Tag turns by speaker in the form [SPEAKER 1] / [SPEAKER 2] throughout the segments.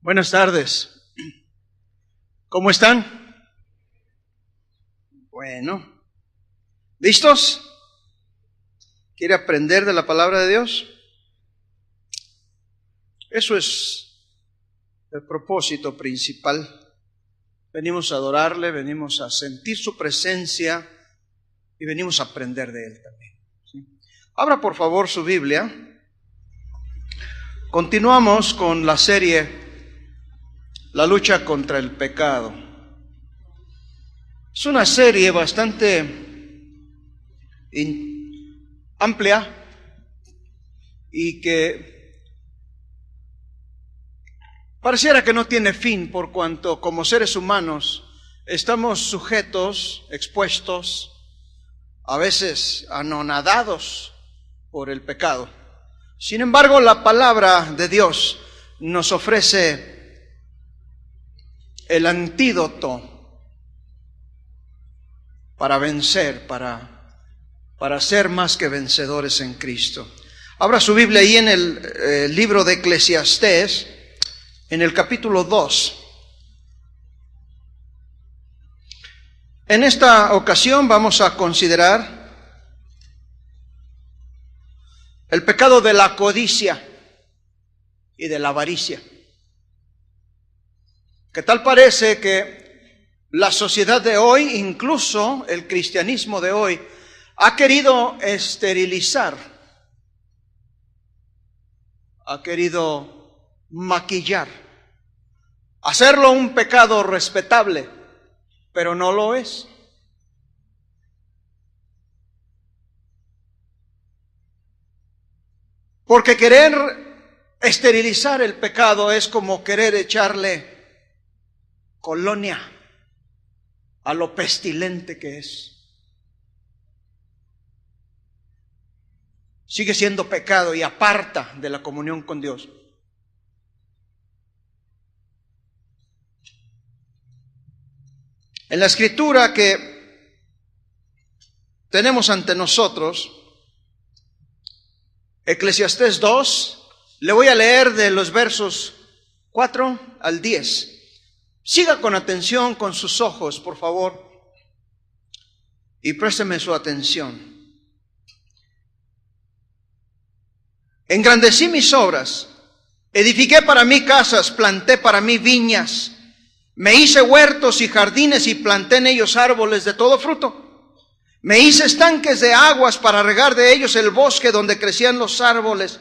[SPEAKER 1] Buenas tardes. ¿Cómo están? Bueno. ¿Listos? ¿Quiere aprender de la palabra de Dios? Eso es el propósito principal. Venimos a adorarle, venimos a sentir su presencia y venimos a aprender de Él también. ¿Sí? Abra por favor su Biblia. Continuamos con la serie La lucha contra el pecado. Es una serie bastante amplia y que pareciera que no tiene fin, por cuanto como seres humanos estamos sujetos, expuestos, a veces anonadados por el pecado. Sin embargo, la palabra de Dios nos ofrece el antídoto para vencer, para ser más que vencedores en Cristo. Abra su Biblia ahí en el libro de Eclesiastés, en el capítulo 2. En esta ocasión vamos a considerar el pecado de la codicia y de la avaricia. Que tal parece que la sociedad de hoy, incluso el cristianismo de hoy, ha querido esterilizar, ha querido maquillar, hacerlo un pecado respetable, pero no lo es. Porque querer esterilizar el pecado es como querer echarle colonia a lo pestilente que es. Sigue siendo pecado y aparta de la comunión con Dios. En la escritura que tenemos ante nosotros, Eclesiastés 2, le voy a leer de los versos 4 al 10. Siga con atención con sus ojos, por favor, y présteme su atención. Engrandecí mis obras, edifiqué para mí casas, planté para mí viñas, me hice huertos y jardines y planté en ellos árboles de todo fruto. Me hice estanques de aguas para regar de ellos el bosque donde crecían los árboles.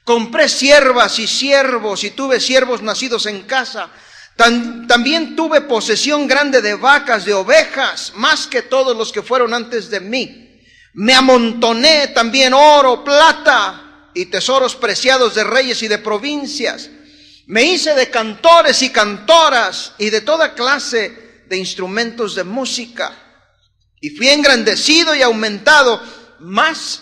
[SPEAKER 1] Compré siervas y siervos y tuve siervos nacidos en casa. También tuve posesión grande de vacas, de ovejas, más que todos los que fueron antes de mí. Me amontoné también oro, plata y tesoros preciados de reyes y de provincias. Me hice de cantores y cantoras y de toda clase de instrumentos de música. Y fui engrandecido y aumentado más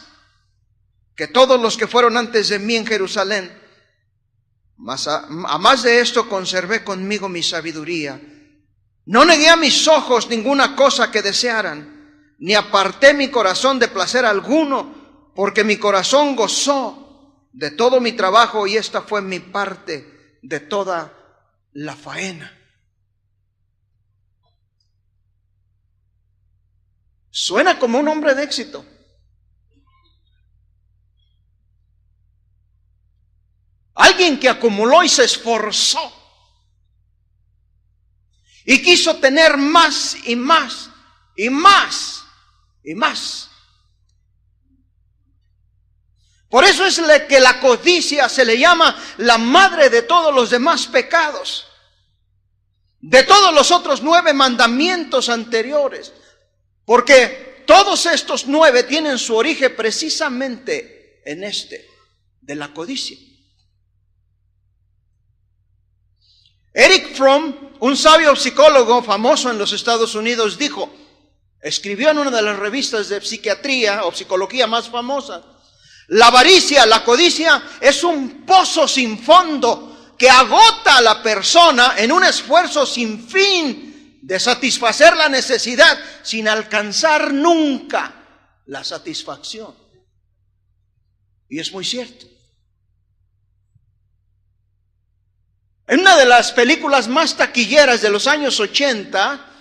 [SPEAKER 1] que todos los que fueron antes de mí en Jerusalén. Mas a más de esto conservé conmigo mi sabiduría. No negué a mis ojos ninguna cosa que desearan, ni aparté mi corazón de placer alguno, porque mi corazón gozó de todo mi trabajo y esta fue mi parte de toda la faena. Suena como un hombre de éxito. Alguien que acumuló y se esforzó y quiso tener más y más y más y más. Por eso es que la codicia se le llama la madre de todos los demás pecados, de todos los otros 9 mandamientos anteriores, porque todos estos 9 tienen su origen precisamente en de la codicia. Eric Fromm, un sabio psicólogo famoso en los Estados Unidos, escribió en una de las revistas de psiquiatría o psicología más famosas: la avaricia, la codicia, es un pozo sin fondo que agota a la persona en un esfuerzo sin fin de satisfacer la necesidad sin alcanzar nunca la satisfacción. Y es muy cierto. En una de las películas más taquilleras de los años 80,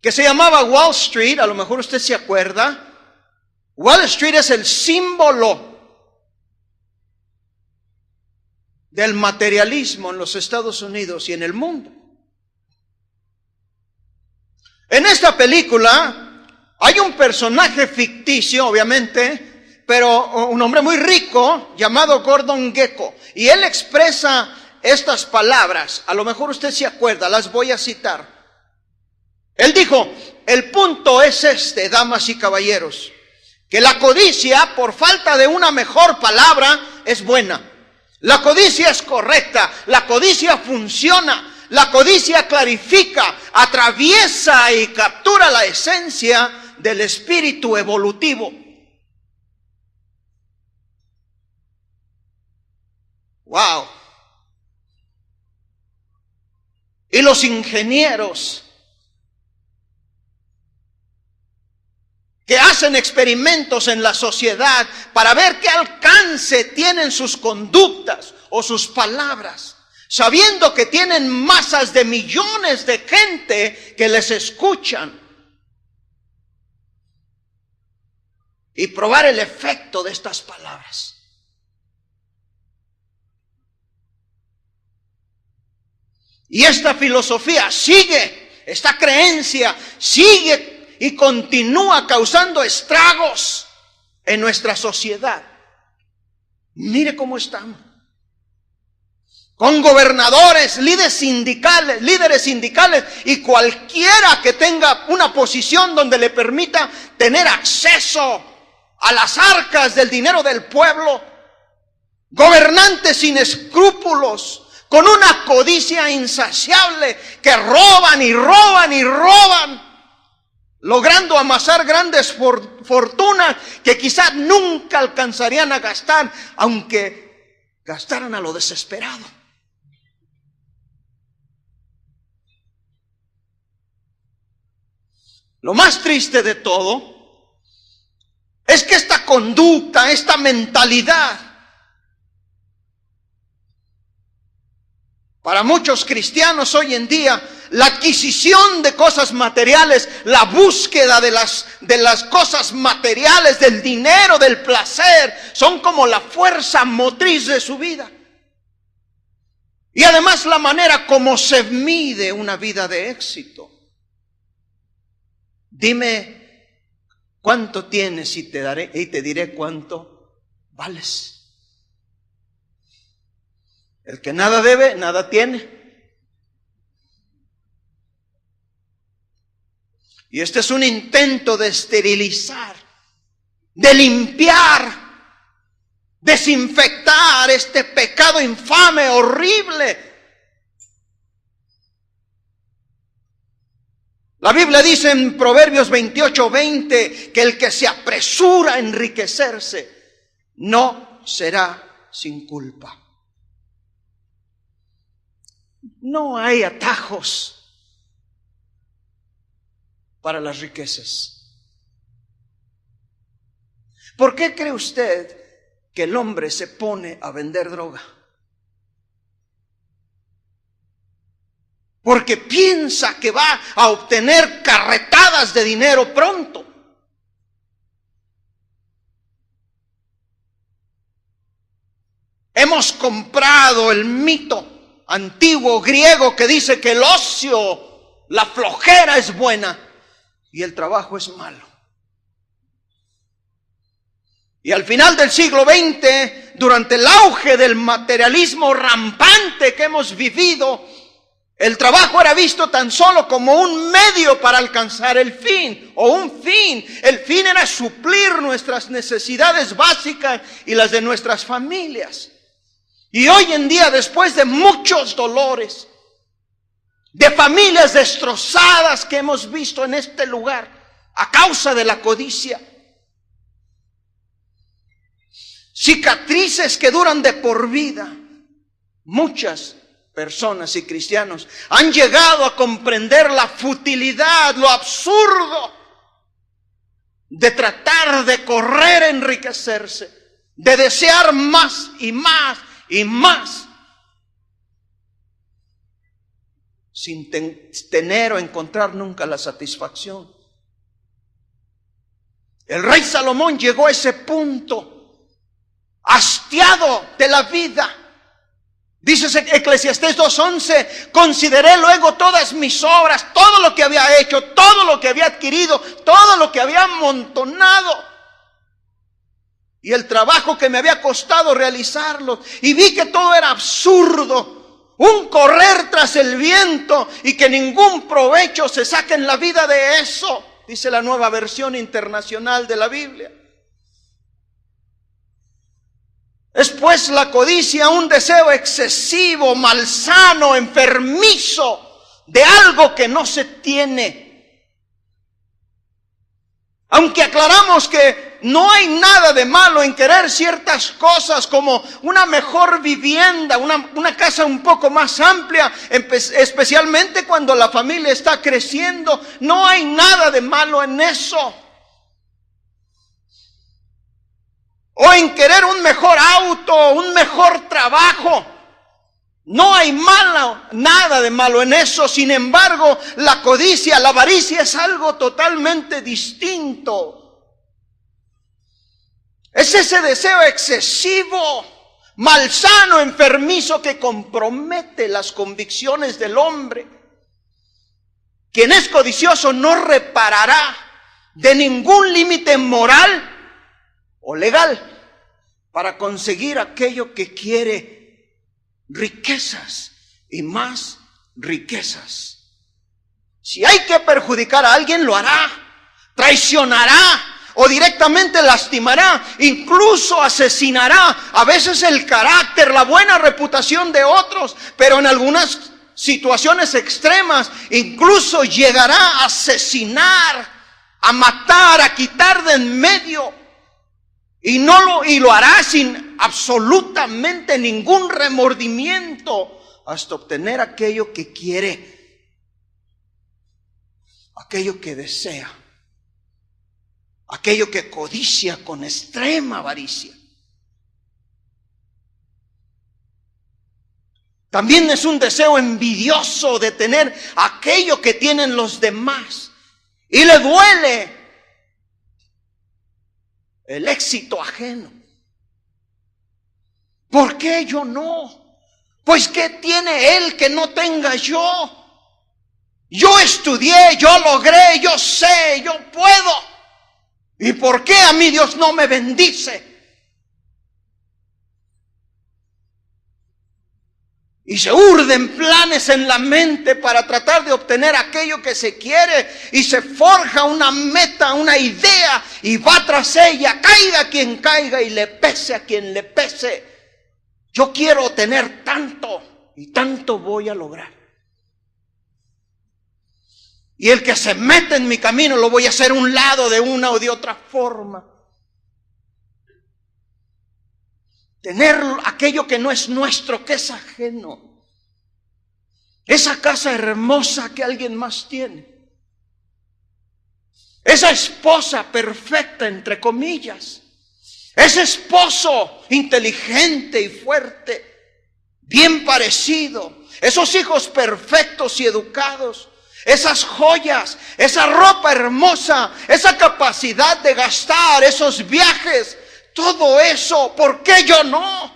[SPEAKER 1] que se llamaba Wall Street, a lo mejor usted se acuerda, Wall Street es el símbolo del materialismo en los Estados Unidos y en el mundo. En esta película hay un personaje ficticio, obviamente, pero un hombre muy rico llamado Gordon Gekko, y él expresa estas palabras, a lo mejor usted se acuerda, las voy a citar. Él dijo: el punto es este, damas y caballeros, que la codicia, por falta de una mejor palabra, es buena. La codicia es correcta, la codicia funciona, la codicia clarifica, atraviesa y captura la esencia del espíritu evolutivo. ¡Wow! Y los ingenieros que hacen experimentos en la sociedad para ver qué alcance tienen sus conductas o sus palabras, sabiendo que tienen masas de millones de gente que les escuchan, y probar el efecto de estas palabras. Y esta filosofía sigue, esta creencia sigue y continúa causando estragos en nuestra sociedad. Mire cómo estamos. Con gobernadores, líderes sindicales y cualquiera que tenga una posición donde le permita tener acceso a las arcas del dinero del pueblo. Gobernantes sin escrúpulos, con una codicia insaciable, que roban y roban y roban, logrando amasar grandes fortunas que quizás nunca alcanzarían a gastar, aunque gastaran a lo desesperado. Lo más triste de todo es que esta conducta, esta mentalidad, para muchos cristianos hoy en día, la adquisición de cosas materiales, la búsqueda de las cosas materiales, del dinero, del placer, son como la fuerza motriz de su vida. Y además la manera como se mide una vida de éxito. Dime cuánto tienes y te diré cuánto vales. El que nada debe, nada tiene. Y este es un intento de esterilizar, de limpiar, desinfectar este pecado infame, horrible. La Biblia dice en Proverbios 28:20 que el que se apresura a enriquecerse no será sin culpa. No hay atajos para las riquezas. ¿Por qué cree usted que el hombre se pone a vender droga? Porque piensa que va a obtener carretadas de dinero pronto. Hemos comprado el mito antiguo griego que dice que el ocio, la flojera es buena y el trabajo es malo. Y al final del siglo XX, durante el auge del materialismo rampante que hemos vivido, el trabajo era visto tan solo como un medio para alcanzar el fin, o un fin. El fin era suplir nuestras necesidades básicas y las de nuestras familias. Y hoy en día, después de muchos dolores, de familias destrozadas que hemos visto en este lugar a causa de la codicia, cicatrices que duran de por vida, muchas personas y cristianos han llegado a comprender la futilidad, lo absurdo de tratar de correr a enriquecerse, de desear más y más y más. sin tener o encontrar nunca la satisfacción. El rey Salomón llegó a ese punto, hastiado de la vida. Dice Eclesiastés 2:11, consideré luego todas mis obras, todo lo que había hecho, todo lo que había adquirido, todo lo que había amontonado, y el trabajo que me había costado realizarlo, y vi que todo era absurdo, un correr tras el viento, y que ningún provecho se saca en la vida de eso, dice la Nueva Versión Internacional de la Biblia. Es pues la codicia un deseo excesivo, malsano, enfermizo de algo que no se tiene. Aunque aclaramos que no hay nada de malo en querer ciertas cosas como una mejor vivienda, una casa un poco más amplia, especialmente cuando la familia está creciendo, no hay nada de malo en eso. O en querer un mejor auto, un mejor trabajo. No hay nada de malo en eso. Sin embargo, la codicia, la avaricia es algo totalmente distinto. Es ese deseo excesivo, malsano, enfermizo, que compromete las convicciones del hombre. Quien es codicioso no reparará de ningún límite moral o legal para conseguir aquello que quiere, riquezas y más riquezas. Si hay que perjudicar a alguien, lo hará, traicionará o directamente lastimará, incluso asesinará, a veces el carácter, la buena reputación de otros, pero en algunas situaciones extremas incluso llegará a asesinar, a matar, a quitar de en medio. Y lo hará sin absolutamente ningún remordimiento hasta obtener aquello que quiere, aquello que desea, aquello que codicia con extrema avaricia. También es un deseo envidioso de tener aquello que tienen los demás y le duele el éxito ajeno. ¿Por qué yo no? Pues ¿qué tiene él que no tenga yo? Yo estudié, yo logré, yo sé, yo puedo. ¿Y por qué a mí Dios no me bendice? Y se urden planes en la mente para tratar de obtener aquello que se quiere. Y se forja una meta, una idea, y va tras ella, caiga quien caiga y le pese a quien le pese. Yo quiero tener tanto y tanto voy a lograr. Y el que se mete en mi camino lo voy a hacer a un lado de una o de otra forma. Tener aquello que no es nuestro, que es ajeno. Esa casa hermosa que alguien más tiene. Esa esposa perfecta, entre comillas. Ese esposo inteligente y fuerte, bien parecido. Esos hijos perfectos y educados. Esas joyas, esa ropa hermosa, esa capacidad de gastar, esos viajes. Todo eso, ¿por qué yo no?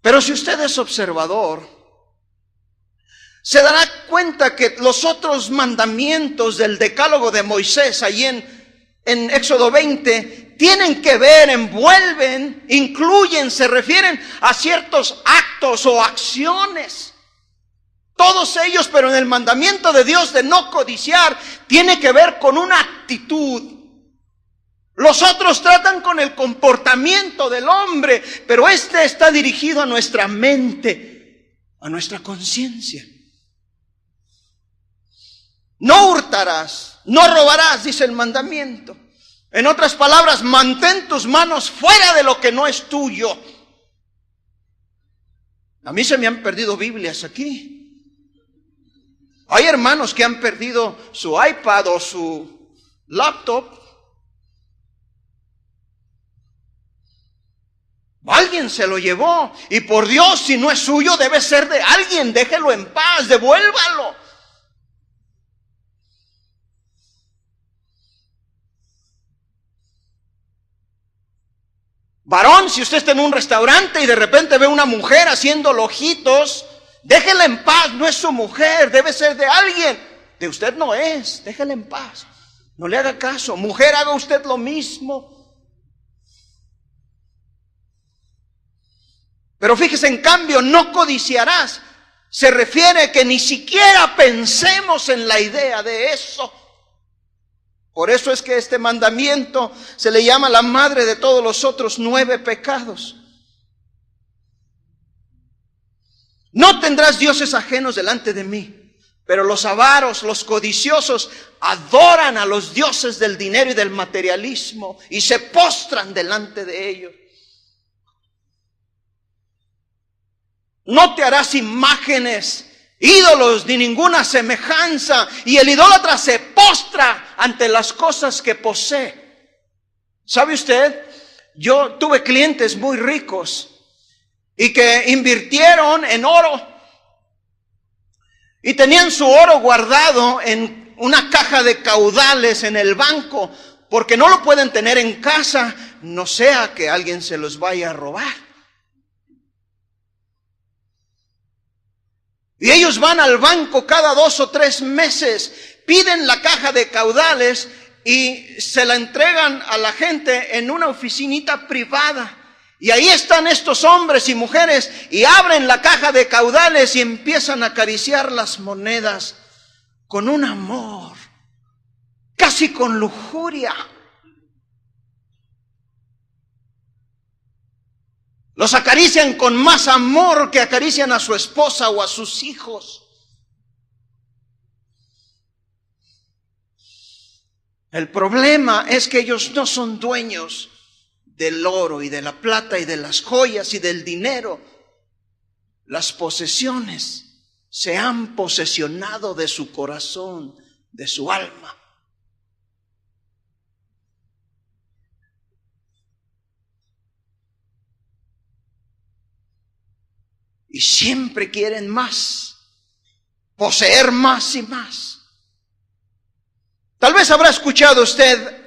[SPEAKER 1] Pero si usted es observador, se dará cuenta que los otros mandamientos del decálogo de Moisés, allí en Éxodo 20, tienen que ver, envuelven, incluyen, se refieren a ciertos actos o acciones. Todos ellos, pero en el mandamiento de Dios de no codiciar, tiene que ver con una actitud. Los otros tratan con el comportamiento del hombre, pero este está dirigido a nuestra mente, a nuestra conciencia. No hurtarás, no robarás, dice el mandamiento. En otras palabras, mantén tus manos fuera de lo que no es tuyo. A mí se me han perdido Biblias aquí. Hay hermanos que han perdido su iPad o su laptop. Alguien se lo llevó. Y por Dios, si no es suyo, debe ser de alguien. Déjelo en paz, devuélvalo. Varón, si usted está en un restaurante y de repente ve una mujer haciendo ojitos, déjela en paz, no es su mujer, debe ser de alguien. De usted no es, déjela en paz. No le haga caso. Mujer, haga usted lo mismo. Pero fíjese, en cambio, no codiciarás. Se refiere que ni siquiera pensemos en la idea de eso. Por eso es que este mandamiento se le llama la madre de todos los otros 9 pecados. No tendrás dioses ajenos delante de mí. Pero los avaros, los codiciosos, adoran a los dioses del dinero y del materialismo y se postran delante de ellos. No te harás imágenes, ídolos, ni ninguna semejanza. Y el idólatra se postra ante las cosas que posee. ¿Sabe usted? Yo tuve clientes muy ricos y que invirtieron en oro. Y tenían su oro guardado en una caja de caudales en el banco, porque no lo pueden tener en casa, no sea que alguien se los vaya a robar. Y ellos van al banco cada 2 o 3 meses, piden la caja de caudales y se la entregan a la gente en una oficinita privada. Y ahí están estos hombres y mujeres y abren la caja de caudales y empiezan a acariciar las monedas con un amor, casi con lujuria. Los acarician con más amor que acarician a su esposa o a sus hijos. El problema es que ellos no son dueños del oro y de la plata y de las joyas y del dinero. Las posesiones se han posesionado de su corazón, de su alma. Y siempre quieren más, poseer más y más. Tal vez habrá escuchado usted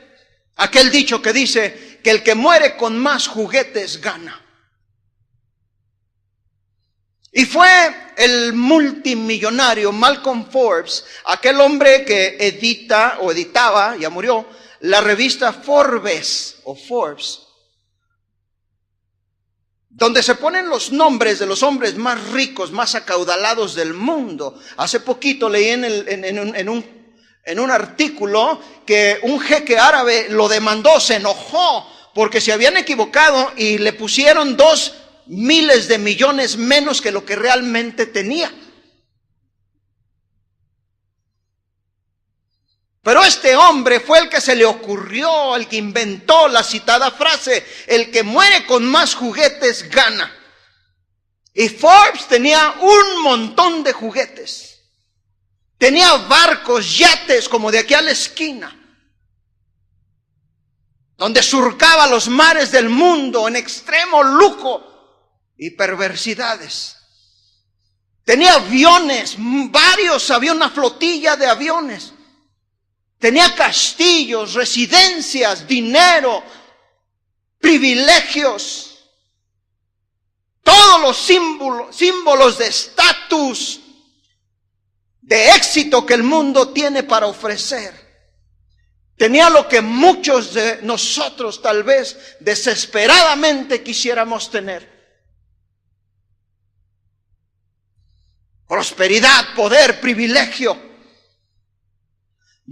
[SPEAKER 1] aquel dicho que dice que el que muere con más juguetes gana. Y fue el multimillonario Malcolm Forbes, aquel hombre que editaba, ya murió, la revista Forbes o Forbes, donde se ponen los nombres de los hombres más ricos, más acaudalados del mundo. Hace poquito leí en un artículo que un jeque árabe lo demandó, se enojó, porque se habían equivocado y le pusieron 2 miles de millones menos que lo que realmente tenía. Pero este hombre fue el que se le ocurrió, el que inventó la citada frase: el que muere con más juguetes gana. Y Forbes tenía un montón de juguetes. Tenía barcos, yates como de aquí a la esquina, donde surcaba los mares del mundo en extremo lujo y perversidades. Tenía aviones, varios, había una flotilla de aviones. Tenía castillos, residencias, dinero, privilegios, todos los símbolos de estatus, de éxito que el mundo tiene para ofrecer. Tenía lo que muchos de nosotros tal vez desesperadamente quisiéramos tener: prosperidad, poder, privilegio.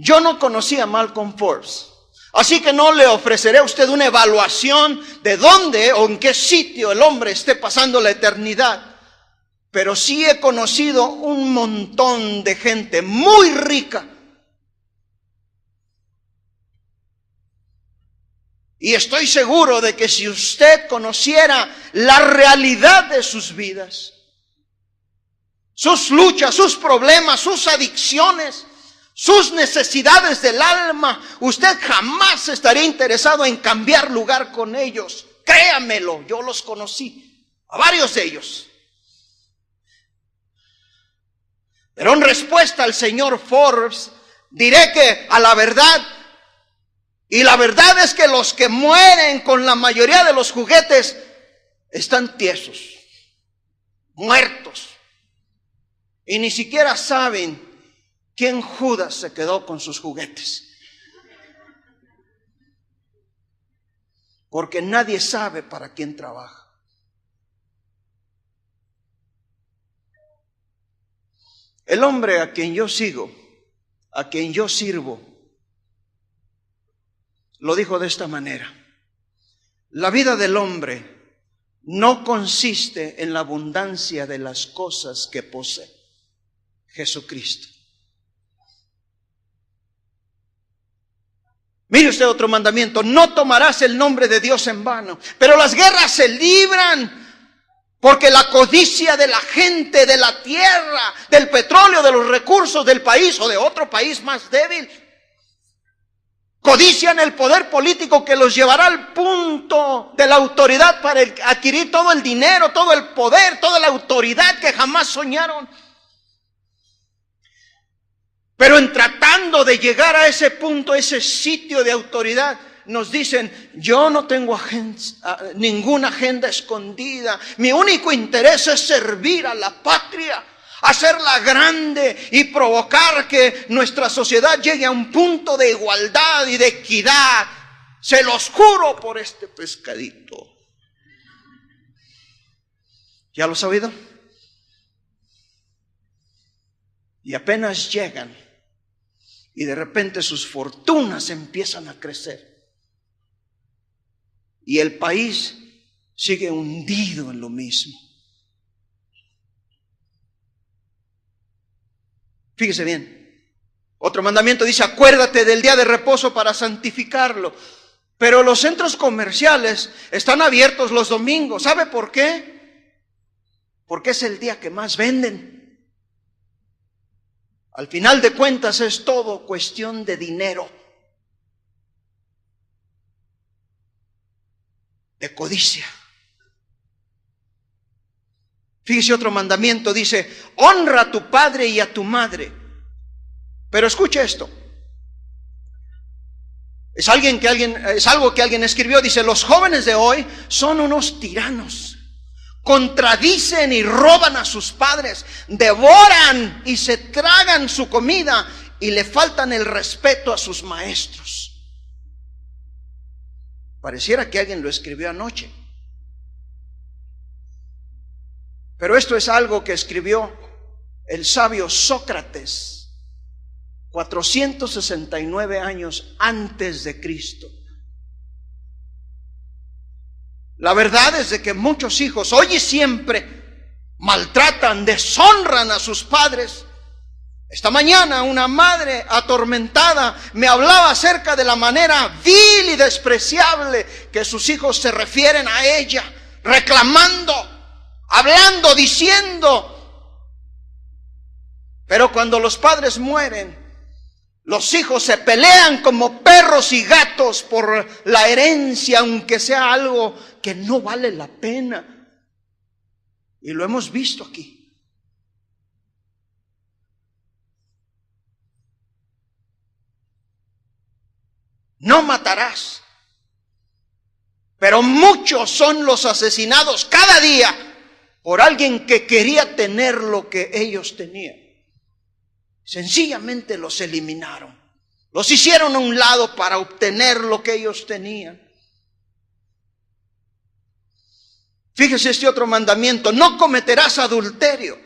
[SPEAKER 1] Yo no conocía a Malcolm Forbes, así que no le ofreceré a usted una evaluación de dónde o en qué sitio el hombre esté pasando la eternidad. Pero sí he conocido un montón de gente muy rica. Y estoy seguro de que si usted conociera la realidad de sus vidas, sus luchas, sus problemas, sus adicciones, sus necesidades del alma, usted jamás estaría interesado en cambiar lugar con ellos. Créamelo, yo los conocí, a varios de ellos. Pero en respuesta al señor Forbes, diré que a la verdad, y la verdad es que los que mueren con la mayoría de los juguetes están tiesos, muertos, y ni siquiera saben quién Judas se quedó con sus juguetes. Porque nadie sabe para quién trabaja. El hombre a quien yo sigo, a quien yo sirvo, lo dijo de esta manera: la vida del hombre no consiste en la abundancia de las cosas que posee. Jesucristo. Mire usted otro mandamiento: no tomarás el nombre de Dios en vano. Pero las guerras se libran porque la codicia de la gente, de la tierra, del petróleo, de los recursos del país o de otro país más débil, codician el poder político que los llevará al punto de la autoridad para adquirir todo el dinero, todo el poder, toda la autoridad que jamás soñaron. Pero en tratando de llegar a ese punto, ese sitio de autoridad, nos dicen: yo no tengo ninguna agenda escondida. Mi único interés es servir a la patria, hacerla grande y provocar que nuestra sociedad llegue a un punto de igualdad y de equidad. Se los juro por este pescadito. ¿Ya lo has oído? Y apenas llegan y de repente sus fortunas empiezan a crecer. Y el país sigue hundido en lo mismo. Fíjese bien. Otro mandamiento dice: acuérdate del día de reposo para santificarlo. Pero los centros comerciales están abiertos los domingos. ¿Sabe por qué? Porque es el día que más venden. Al final de cuentas es todo cuestión de dinero, de codicia. Fíjese otro mandamiento, dice: honra a tu padre y a tu madre. Pero escuche esto. Es algo que alguien escribió, dice: los jóvenes de hoy son unos tiranos. Contradicen y roban a sus padres, devoran y se tragan su comida y le faltan el respeto a sus maestros. Pareciera que alguien lo escribió anoche. Pero esto es algo que escribió el sabio Sócrates 469 años antes de Cristo. La verdad es de que muchos hijos hoy y siempre maltratan, deshonran a sus padres. Esta mañana una madre atormentada me hablaba acerca de la manera vil y despreciable que sus hijos se refieren a ella, reclamando, hablando, diciendo. Pero cuando los padres mueren, los hijos se pelean como perros y gatos por la herencia, aunque sea algo que no vale la pena. Y lo hemos visto aquí. No matarás. Pero muchos son los asesinados cada día por alguien que quería tener lo que ellos tenían. Sencillamente los eliminaron. Los hicieron a un lado para obtener lo que ellos tenían. Fíjese este otro mandamiento: no cometerás adulterio.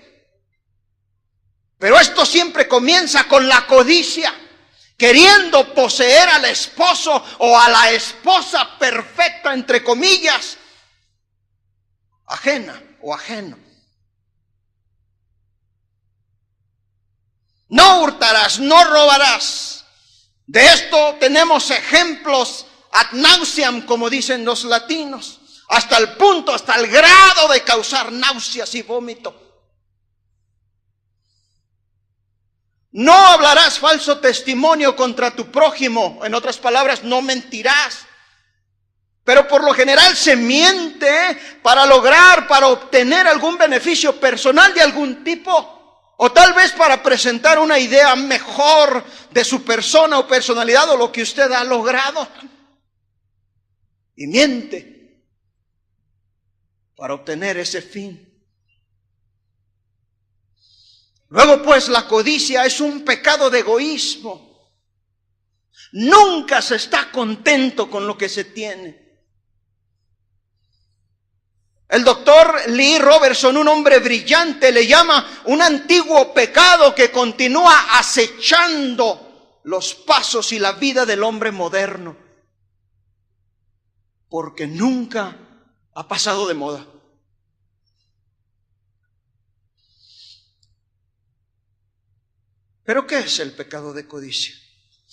[SPEAKER 1] Pero esto siempre comienza con la codicia, queriendo poseer al esposo o a la esposa perfecta, entre comillas, ajena o ajeno. No hurtarás, no robarás. De esto tenemos ejemplos ad nauseam, como dicen los latinos, hasta el punto, hasta el grado de causar náuseas y vómito. No hablarás falso testimonio contra tu prójimo. En otras palabras, no mentirás. Pero por lo general se miente para obtener algún beneficio personal de algún tipo. O tal vez para presentar una idea mejor de su persona o personalidad o lo que usted ha logrado. Y miente para obtener ese fin. Luego pues la codicia es un pecado de egoísmo. Nunca se está contento con lo que se tiene. El doctor Lee Robertson, un hombre brillante, le llama un antiguo pecado que continúa acechando los pasos y la vida del hombre moderno. Porque nunca ha pasado de moda. ¿Pero qué es el pecado de codicia?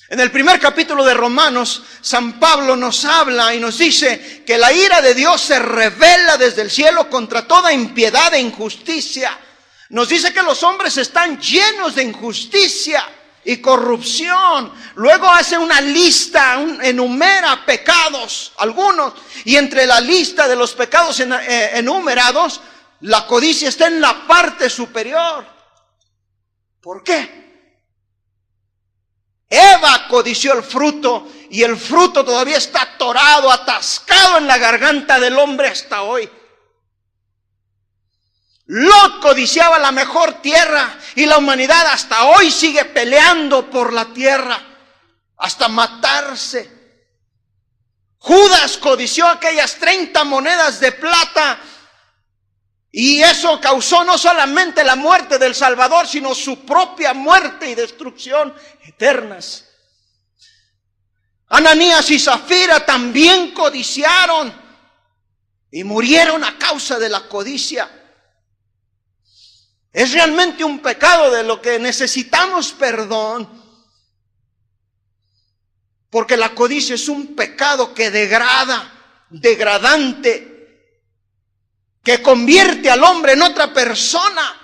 [SPEAKER 1] En el primer capítulo de Romanos, San Pablo nos habla y nos dice que la ira de Dios se revela desde el cielo contra toda impiedad e injusticia. Nos dice que los hombres están llenos de injusticia y corrupción. Luego hace una lista, enumera pecados, algunos, y entre la lista de los pecados enumerados, la codicia está en la parte superior. ¿Por qué? Eva codició el fruto y el fruto todavía está atorado, atascado en la garganta del hombre hasta hoy. Lot codiciaba la mejor tierra y la humanidad hasta hoy sigue peleando por la tierra, hasta matarse. Judas codició aquellas 30 monedas de plata y eso causó no solamente la muerte del Salvador, sino su propia muerte y destrucción eternas. Ananías y Zafira también codiciaron y murieron a causa de la codicia. Es realmente un pecado de lo que necesitamos perdón, porque la codicia es un pecado que degrada, degradante, que convierte al hombre en otra persona.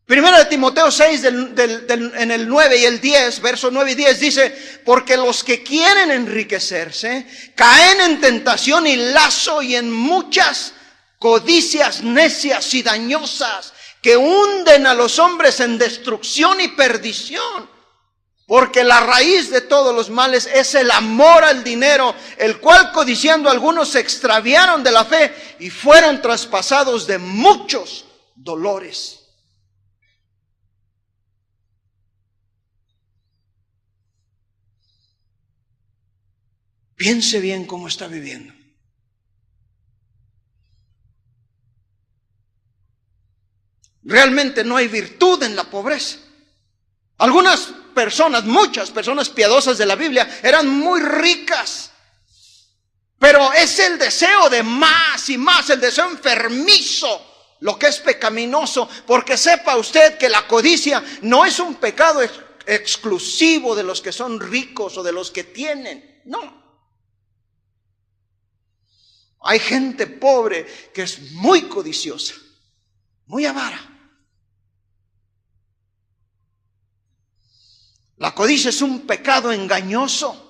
[SPEAKER 1] Primera de Timoteo 6, en el 9 y el 10, versos 9 y 10, dice: porque los que quieren enriquecerse caen en tentación y lazo y en muchas codicias necias y dañosas que hunden a los hombres en destrucción y perdición. Porque la raíz de todos los males es el amor al dinero, el cual codiciando algunos se extraviaron de la fe y fueron traspasados de muchos dolores. Piense bien cómo está viviendo. Realmente no hay virtud en la pobreza. Algunas personas, muchas personas piadosas de la Biblia eran muy ricas, pero es el deseo de más y más, el deseo enfermizo, lo que es pecaminoso. Porque sepa usted que la codicia no es un pecado exclusivo de los que son ricos o de los que tienen, no. Hay gente pobre que es muy codiciosa, muy avara. La codicia es un pecado engañoso.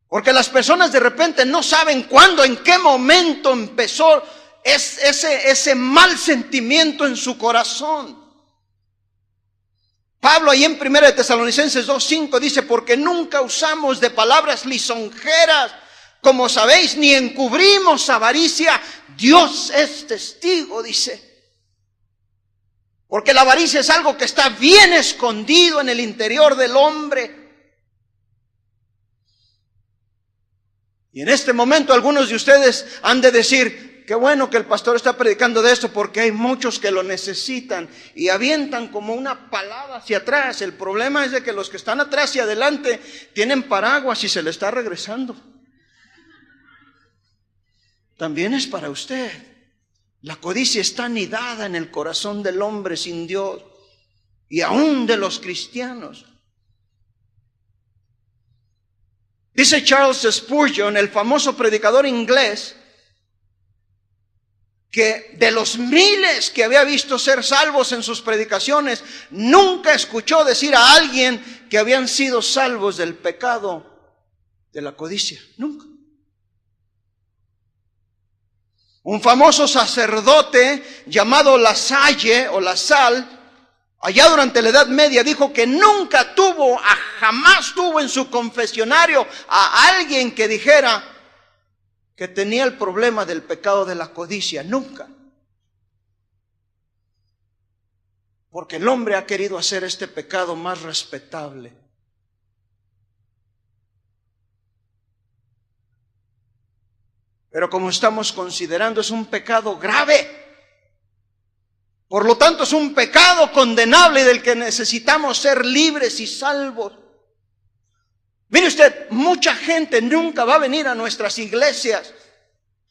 [SPEAKER 1] Porque las personas de repente no saben cuándo, en qué momento empezó ese mal sentimiento en su corazón. Pablo ahí en 1 de Tesalonicenses 2:5 dice: porque nunca usamos de palabras lisonjeras, como sabéis, ni encubrimos avaricia. Dios es testigo, dice. Porque la avaricia es algo que está bien escondido en el interior del hombre. Y en este momento algunos de ustedes han de decir: qué bueno que el pastor está predicando de esto, porque hay muchos que lo necesitan. Y avientan como una palada hacia atrás. El problema es de que los que están atrás y adelante tienen paraguas y se le está regresando. También es para usted. La codicia está anidada en el corazón del hombre sin Dios y aún de los cristianos. Dice Charles Spurgeon, el famoso predicador inglés, que de los miles que había visto ser salvos en sus predicaciones, nunca escuchó decir a alguien que habían sido salvos del pecado de la codicia, nunca. Un famoso sacerdote llamado La Salle o La Sal, allá durante la Edad Media, dijo que nunca jamás tuvo en su confesionario a alguien que dijera que tenía el problema del pecado de la codicia, nunca. Porque el hombre ha querido hacer este pecado más respetable. Pero como estamos considerando, es un pecado grave. Por lo tanto, es un pecado condenable del que necesitamos ser libres y salvos. Mire usted, mucha gente nunca va a venir a nuestras iglesias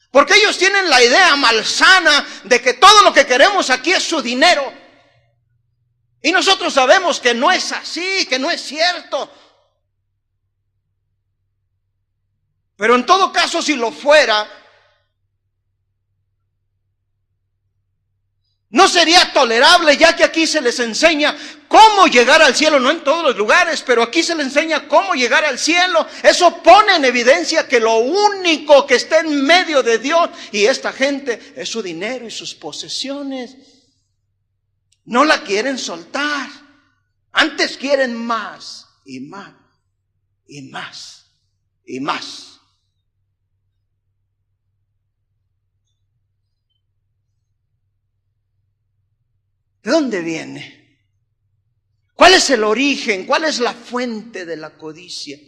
[SPEAKER 1] porque ellos tienen la idea malsana de que todo lo que queremos aquí es su dinero. Y nosotros sabemos que no es así, que no es cierto. Pero en todo caso, si lo fuera, no sería tolerable, ya que aquí se les enseña cómo llegar al cielo, no en todos los lugares, pero aquí se les enseña cómo llegar al cielo. Eso pone en evidencia que lo único que está en medio de Dios y esta gente es su dinero y sus posesiones. No la quieren soltar, antes quieren más y más y más y más. ¿De dónde viene? ¿Cuál es el origen? ¿Cuál es la fuente de la codicia?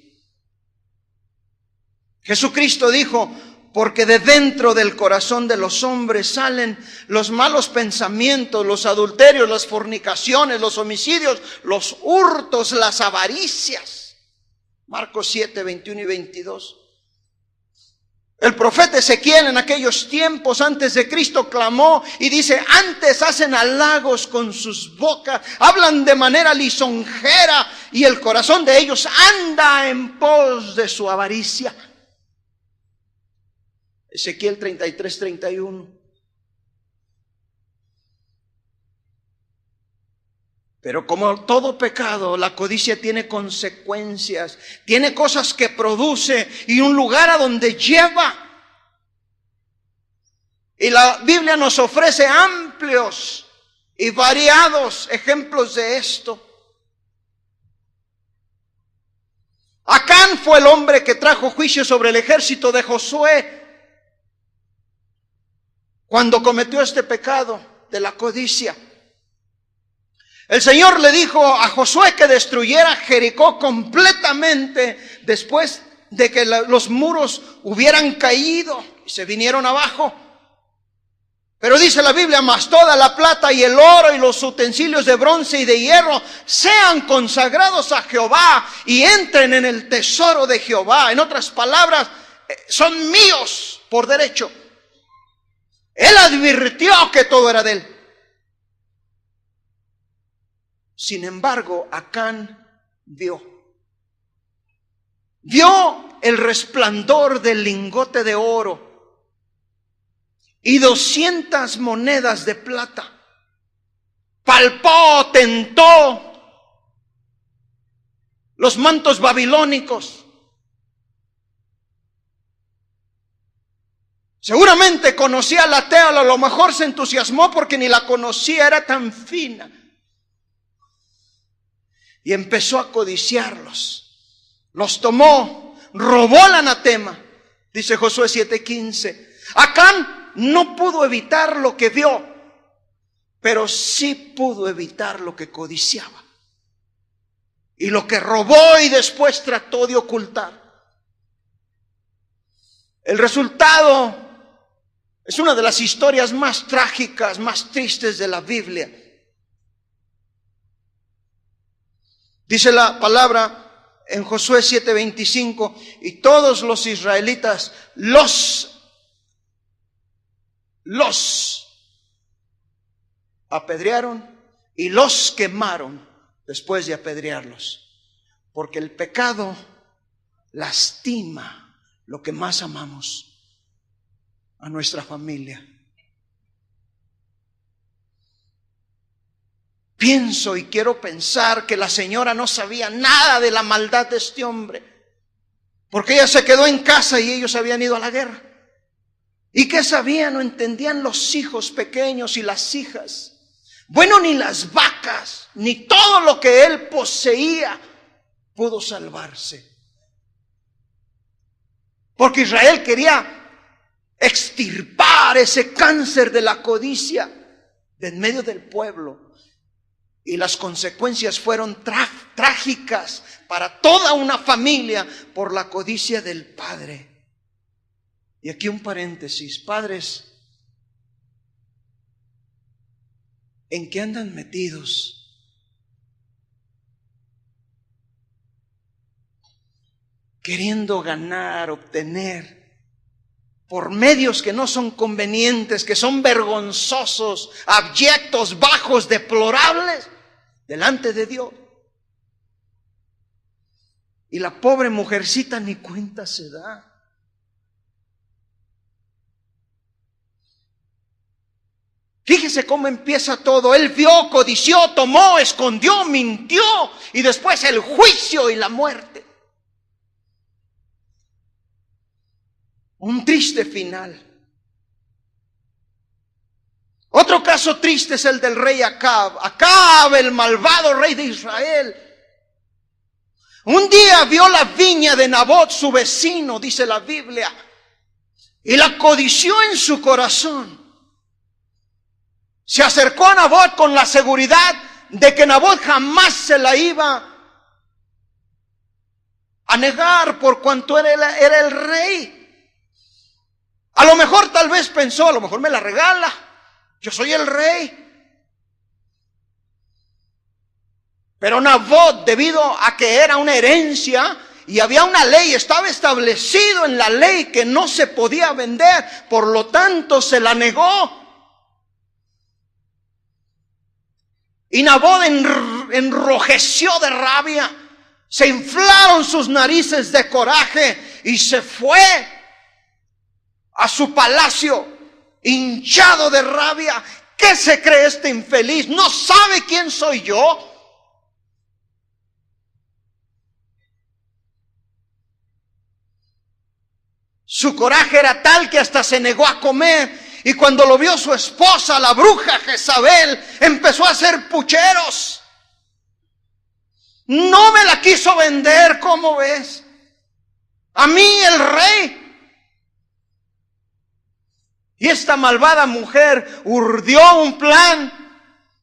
[SPEAKER 1] Jesucristo dijo, porque de dentro del corazón de los hombres salen los malos pensamientos, los adulterios, las fornicaciones, los homicidios, los hurtos, las avaricias. Marcos 7, 21 y 22. El profeta Ezequiel en aquellos tiempos antes de Cristo clamó y dice, antes hacen halagos con sus bocas, hablan de manera lisonjera y el corazón de ellos anda en pos de su avaricia. Ezequiel 33, 31. Pero como todo pecado, la codicia tiene consecuencias, tiene cosas que produce y un lugar a donde lleva. Y la Biblia nos ofrece amplios y variados ejemplos de esto. Acán fue el hombre que trajo juicio sobre el ejército de Josué cuando cometió este pecado de la codicia. El Señor le dijo a Josué que destruyera Jericó completamente después de que los muros hubieran caído y se vinieron abajo. Pero dice la Biblia, mas toda la plata y el oro y los utensilios de bronce y de hierro sean consagrados a Jehová y entren en el tesoro de Jehová. En otras palabras, son míos por derecho. Él advirtió que todo era de él. Sin embargo, Acán vio el resplandor del lingote de oro y 200 monedas de plata. Palpó, tentó los mantos babilónicos. Seguramente conocía la tela, a lo mejor se entusiasmó porque ni la conocía, era tan fina. Y empezó a codiciarlos. Los tomó, robó el anatema. Dice Josué 7:15. Acán no pudo evitar lo que vio, pero sí pudo evitar lo que codiciaba. Y lo que robó y después trató de ocultar. El resultado es una de las historias más trágicas, más tristes de la Biblia. Dice la palabra en Josué 7:25, y todos los israelitas los apedrearon y los quemaron después de apedrearlos, porque el pecado lastima lo que más amamos, a nuestra familia. Pienso y quiero pensar que la señora no sabía nada de la maldad de este hombre, porque ella se quedó en casa y ellos habían ido a la guerra. ¿Y qué sabían o entendían los hijos pequeños y las hijas? Bueno, ni las vacas, ni todo lo que él poseía pudo salvarse. Porque Israel quería extirpar ese cáncer de la codicia de en medio del pueblo. Y las consecuencias fueron trágicas para toda una familia por la codicia del padre. Y aquí un paréntesis, padres, ¿en qué andan metidos? Queriendo ganar, obtener, por medios que no son convenientes, que son vergonzosos, abyectos, bajos, deplorables, delante de Dios. Y la pobre mujercita ni cuenta se da. Fíjese cómo empieza todo. Él vio, codició, tomó, escondió, mintió, y después el juicio y la muerte. Un triste final. Otro caso triste es el del rey Acab. Acab, el malvado rey de Israel. Un día vio la viña de Nabot, su vecino, dice la Biblia, y la codició en su corazón. Se acercó a Nabot con la seguridad de que Nabot jamás se la iba a negar por cuanto era el rey. A lo mejor tal vez pensó, a lo mejor me la regala, yo soy el rey. Pero Nabot, debido a que era una herencia y había una ley, estaba establecido en la ley que no se podía vender, por lo tanto se la negó. Y Nabot enrojeció de rabia, se inflaron sus narices de coraje y se fue a su palacio hinchado de rabia. ¿Qué se cree este infeliz? ¿No sabe quién soy yo? Su coraje era tal que hasta se negó a comer. Y cuando lo vio su esposa, la bruja Jezabel, empezó a hacer pucheros. No me la quiso vender, ¿cómo ves? A mí, el rey. Y esta malvada mujer urdió un plan,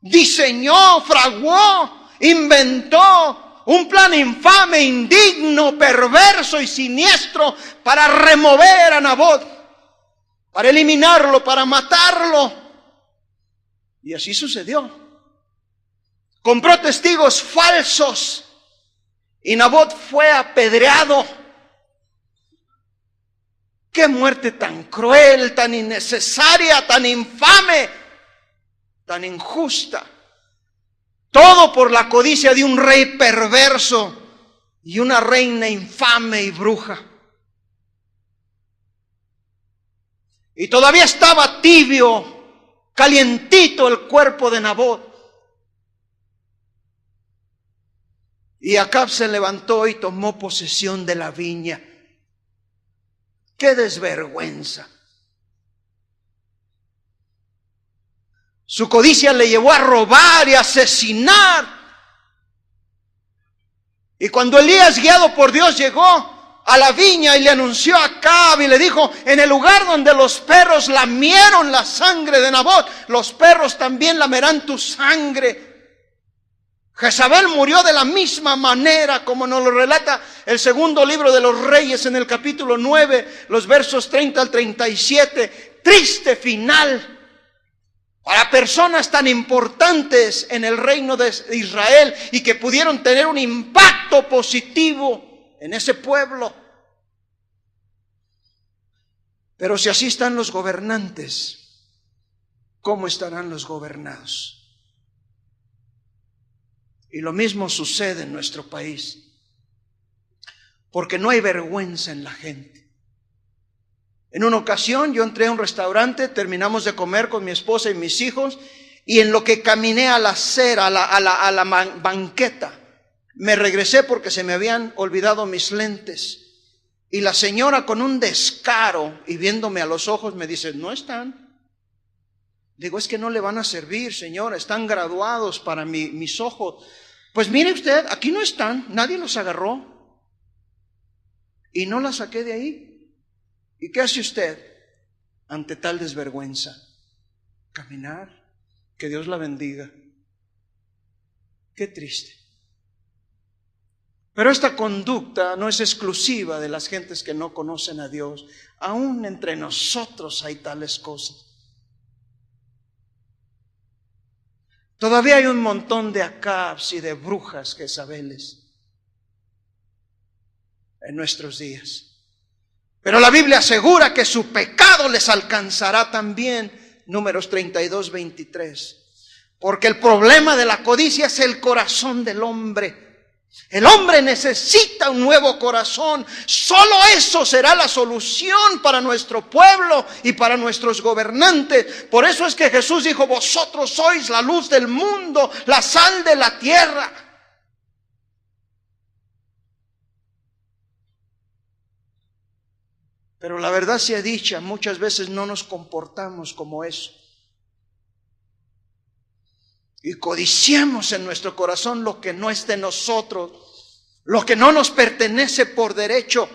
[SPEAKER 1] diseñó, fraguó, inventó un plan infame, indigno, perverso y siniestro para remover a Nabot, para eliminarlo, para matarlo. Y así sucedió. Compró testigos falsos y Nabot fue apedreado. ¡Qué muerte tan cruel, tan innecesaria, tan infame, tan injusta! Todo por la codicia de un rey perverso y una reina infame y bruja. Y todavía estaba tibio, calientito el cuerpo de Nabot. Y Acab se levantó y tomó posesión de la viña. ¡Qué desvergüenza! Su codicia le llevó a robar y a asesinar. Y cuando Elías, guiado por Dios, llegó a la viña y le anunció a Acab y le dijo: en el lugar donde los perros lamieron la sangre de Nabot, los perros también lamerán tu sangre. Jezabel murió de la misma manera, como nos lo relata el segundo libro de los Reyes en el capítulo 9, los versos 30 al 37. Triste final para personas tan importantes en el reino de Israel y que pudieron tener un impacto positivo en ese pueblo. Pero si así están los gobernantes, ¿cómo estarán los gobernados? Y lo mismo sucede en nuestro país, porque no hay vergüenza en la gente. En una ocasión yo entré a un restaurante, terminamos de comer con mi esposa y mis hijos, y en lo que caminé a la acera, a la banqueta, me regresé porque se me habían olvidado mis lentes. Y la señora con un descaro y viéndome a los ojos me dice, no están. Digo, es que no le van a servir, señora, están graduados para mis ojos. Pues mire usted, aquí no están, nadie los agarró. Y no la saqué de ahí. ¿Y qué hace usted ante tal desvergüenza? Caminar. Que Dios la bendiga. Qué triste. Pero esta conducta no es exclusiva de las gentes que no conocen a Dios. Aún entre nosotros hay tales cosas. Todavía hay un montón de Acabs y de brujas Jezabeles en nuestros días. Pero la Biblia asegura que su pecado les alcanzará también. Números 32, 23. Porque el problema de la codicia es el corazón del hombre. El hombre necesita un nuevo corazón. Solo eso será la solución para nuestro pueblo y para nuestros gobernantes. Por eso es que Jesús dijo, vosotros sois la luz del mundo, la sal de la tierra. Pero la verdad sea dicha, muchas veces no nos comportamos como eso. Y codiciamos en nuestro corazón lo que no es de nosotros, lo que no nos pertenece por derecho.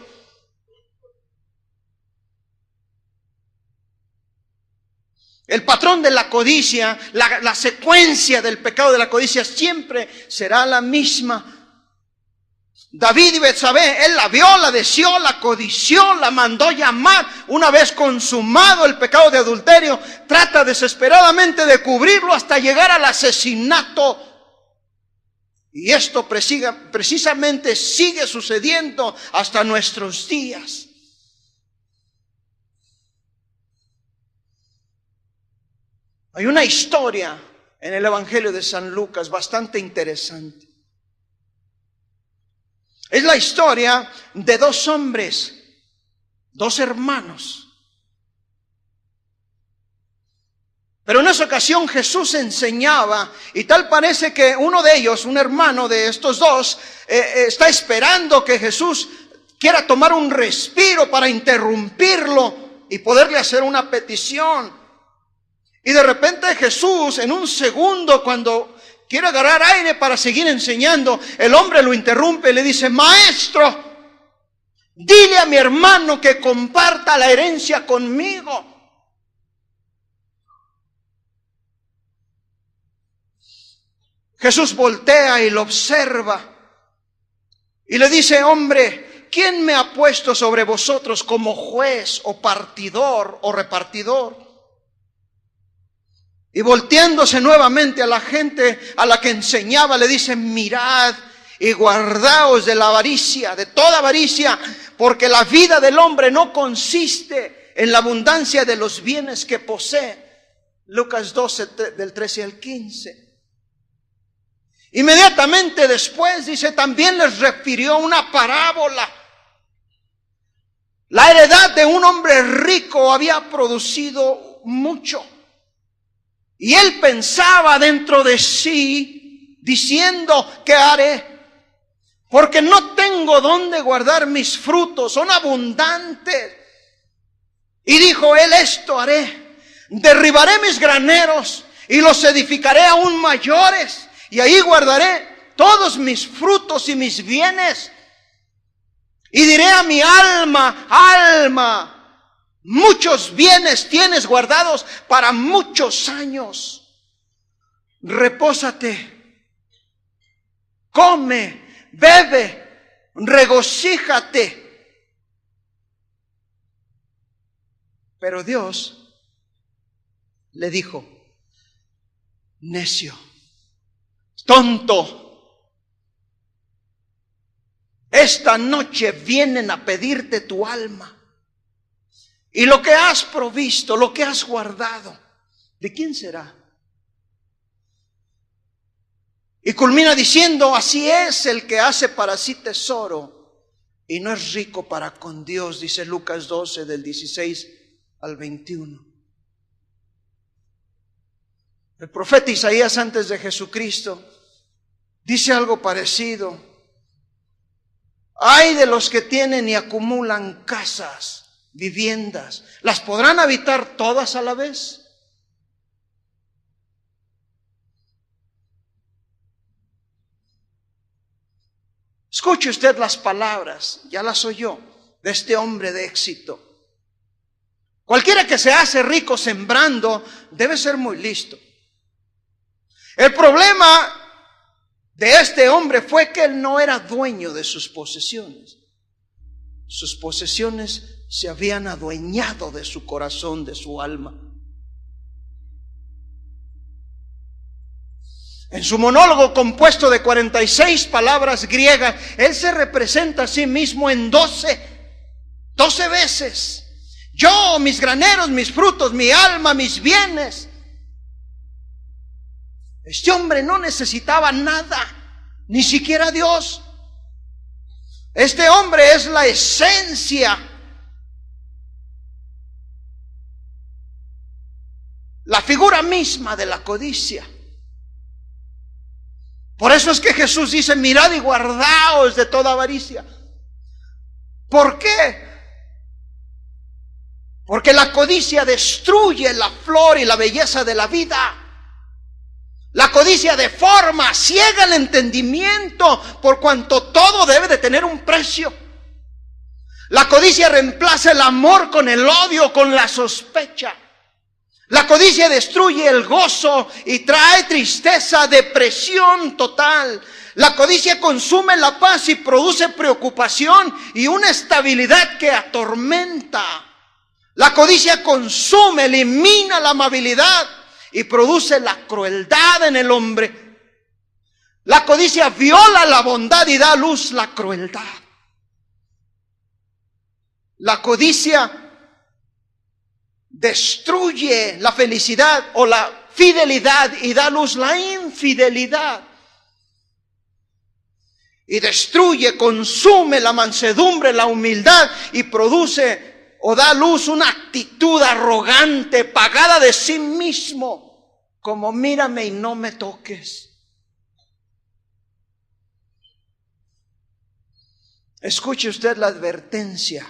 [SPEAKER 1] El patrón de la codicia, la secuencia del pecado de la codicia siempre será la misma. David y Betsabé, él la vio, la deseó, la codició, la mandó llamar. Una vez consumado el pecado de adulterio, trata desesperadamente de cubrirlo hasta llegar al asesinato. Y esto precisamente sigue sucediendo hasta nuestros días. Hay una historia en el Evangelio de San Lucas bastante interesante. Es la historia de dos hombres, dos hermanos. Pero en esa ocasión Jesús enseñaba y tal parece que uno de ellos, un hermano de estos dos, está esperando que Jesús quiera tomar un respiro para interrumpirlo y poderle hacer una petición. Y de repente Jesús, en un segundo, cuando quiere agarrar aire para seguir enseñando, el hombre lo interrumpe y le dice, maestro, dile a mi hermano que comparta la herencia conmigo. Jesús voltea y lo observa y le dice, hombre, ¿quién me ha puesto sobre vosotros como juez o partidor o repartidor? Y volteándose nuevamente a la gente a la que enseñaba, le dice, mirad y guardaos de la avaricia, de toda avaricia, porque la vida del hombre no consiste en la abundancia de los bienes que posee. Lucas 12, del 13 al 15. Inmediatamente después, dice, también les refirió una parábola. La heredad de un hombre rico había producido mucho. Y él pensaba dentro de sí, diciendo, ¿qué haré? Porque no tengo dónde guardar mis frutos, son abundantes. Y dijo él, esto haré, derribaré mis graneros y los edificaré aún mayores. Y ahí guardaré todos mis frutos y mis bienes. Y diré a mi alma, alma, muchos bienes tienes guardados para muchos años. Repósate, come, bebe, regocíjate. Pero Dios le dijo, necio, tonto, esta noche vienen a pedirte tu alma. Y lo que has provisto, lo que has guardado, ¿de quién será? Y culmina diciendo, así es el que hace para sí tesoro y no es rico para con Dios, dice Lucas 12 del 16 al 21. El profeta Isaías antes de Jesucristo dice algo parecido. Ay de los que tienen y acumulan casas, viviendas. ¿Las podrán habitar todas a la vez? Escuche usted las palabras, ya las oyó, de este hombre de éxito. Cualquiera que se hace rico sembrando debe ser muy listo. El problema de este hombre fue que él no era dueño de sus posesiones. Sus posesiones se habían adueñado de su corazón, de su alma. En su monólogo compuesto de 46 palabras griegas, él se representa a sí mismo en 12 veces. Yo, mis graneros, mis frutos, mi alma, mis bienes. Este hombre no necesitaba nada, ni siquiera Dios. Este hombre es la esencia, la figura misma de la codicia. Por eso es que Jesús dice: mirad y guardaos de toda avaricia. ¿Por qué? Porque la codicia destruye la flor y la belleza de la vida. La codicia deforma, ciega el entendimiento, por cuanto todo debe de tener un precio. La codicia reemplaza el amor con el odio, con la sospecha. La codicia destruye el gozo y trae tristeza, depresión total. La codicia consume la paz y produce preocupación y una estabilidad que atormenta. La codicia consume, elimina la amabilidad y produce la crueldad en el hombre. La codicia viola la bondad y da a luz la crueldad. La codicia destruye la felicidad o la fidelidad y da a luz la infidelidad. Y destruye, consume la mansedumbre, la humildad y produce o da a luz una actitud arrogante, pagada de sí mismo, como mírame y no me toques. Escuche usted la advertencia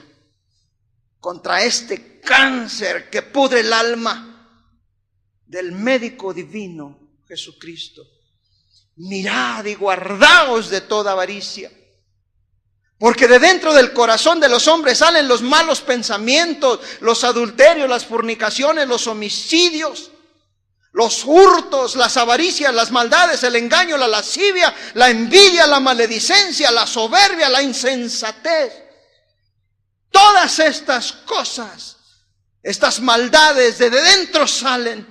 [SPEAKER 1] contra este cáncer que pudre el alma del médico divino Jesucristo. Mirad y guardaos de toda avaricia, porque de dentro del corazón de los hombres salen los malos pensamientos, los adulterios, las fornicaciones, los homicidios, los hurtos, las avaricias, las maldades, el engaño, la lascivia, la envidia, la maledicencia, la soberbia, la insensatez. Todas estas cosas, estas maldades de dentro salen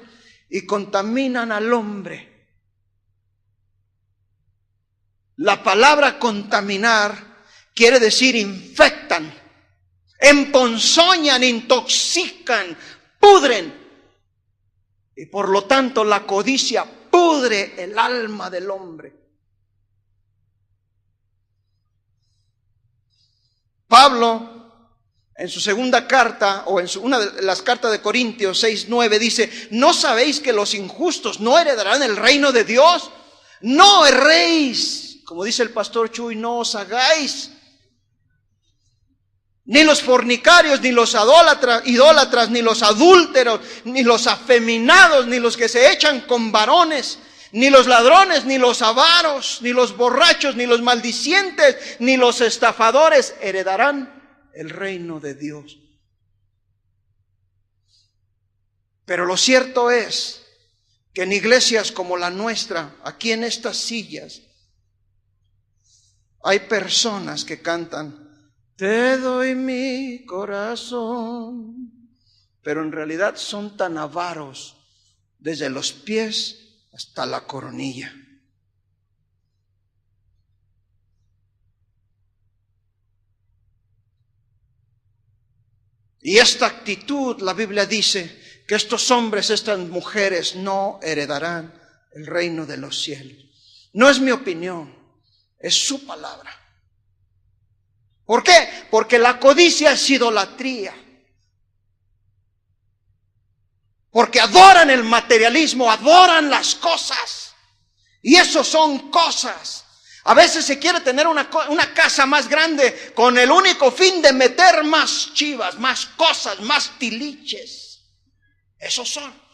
[SPEAKER 1] y contaminan al hombre. La palabra contaminar quiere decir infectan, emponzoñan, intoxican, pudren. Y por lo tanto la codicia pudre el alma del hombre. Pablo, en su segunda carta, o en una de las cartas de Corintios 6:9, dice: ¿no sabéis que los injustos no heredarán el reino de Dios? No erréis. Como dice el pastor Chuy, no os hagáis. Ni los fornicarios, ni los idólatras, ni los adúlteros, ni los afeminados, ni los que se echan con varones, ni los ladrones, ni los avaros, ni los borrachos, ni los maldicientes, ni los estafadores heredarán el reino de Dios. Pero lo cierto es que en iglesias como la nuestra, aquí en estas sillas, hay personas que cantan: te doy mi corazón, pero en realidad son tan avaros desde los pies hasta la coronilla. Y esta actitud, la Biblia dice que estos hombres, estas mujeres no heredarán el reino de los cielos. No es mi opinión, es su palabra. ¿Por qué? Porque la codicia es idolatría. Porque adoran el materialismo, adoran las cosas. Y eso son cosas. A veces se quiere tener una casa más grande con el único fin de meter más chivas, más cosas, más tiliches. Esos son.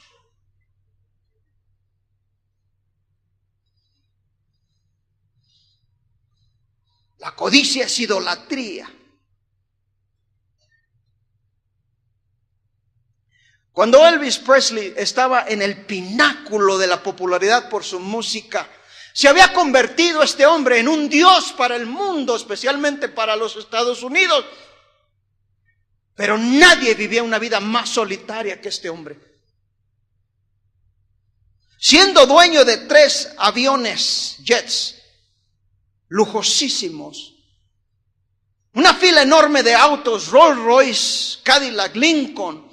[SPEAKER 1] La codicia es idolatría. Cuando Elvis Presley estaba en el pináculo de la popularidad por su música, se había convertido este hombre en un dios para el mundo, especialmente para los Estados Unidos. Pero nadie vivía una vida más solitaria que este hombre. Siendo dueño de 3 aviones, jets, lujosísimos, una fila enorme de autos, Rolls Royce, Cadillac, Lincoln,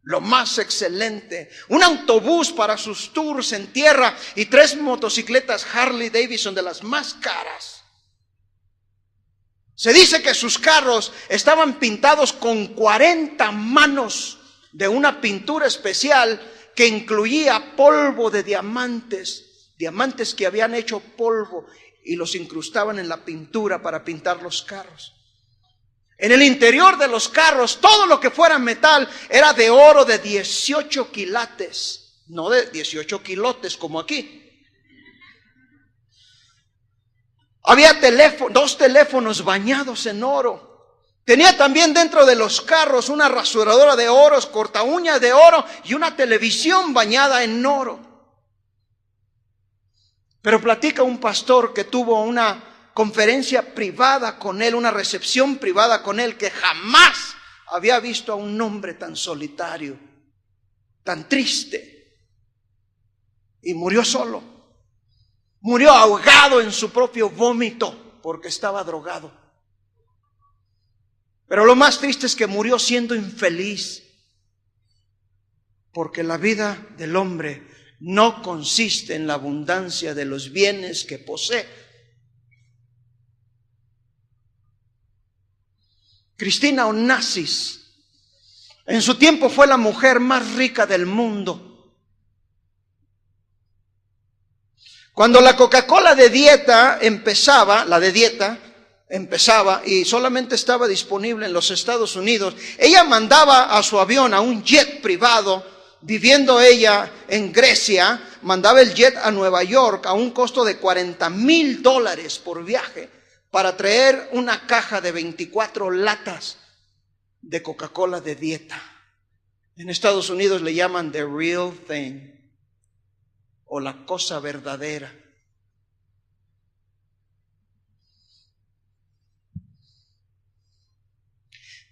[SPEAKER 1] lo más excelente, un autobús para sus tours en tierra y 3 motocicletas Harley Davidson de las más caras. Se dice que sus carros estaban pintados con 40 manos de una pintura especial que incluía polvo de diamantes, diamantes que habían hecho polvo y los incrustaban en la pintura para pintar los carros. En el interior de los carros, todo lo que fuera metal era de oro de 18 quilates, no de 18 kilotes como aquí. Había 2 teléfonos bañados en oro. Tenía también dentro de los carros una rasuradora de oro, corta uñas de oro y una televisión bañada en oro. Pero platica un pastor que tuvo una conferencia privada con él, una recepción privada con él, que jamás había visto a un hombre tan solitario, tan triste, y murió solo, murió ahogado en su propio vómito porque estaba drogado. Pero lo más triste es que murió siendo infeliz, porque la vida del hombre no consiste en la abundancia de los bienes que posee. Cristina Onassis en su tiempo fue la mujer más rica del mundo. Cuando la Coca-Cola de dieta empezaba, y solamente estaba disponible en los Estados Unidos, ella mandaba a su avión, a un jet privado, viviendo ella en Grecia, mandaba el jet a Nueva York a un costo de $40,000 por viaje, para traer una caja de 24 latas de Coca-Cola de dieta. En Estados Unidos le llaman the real thing, o la cosa verdadera.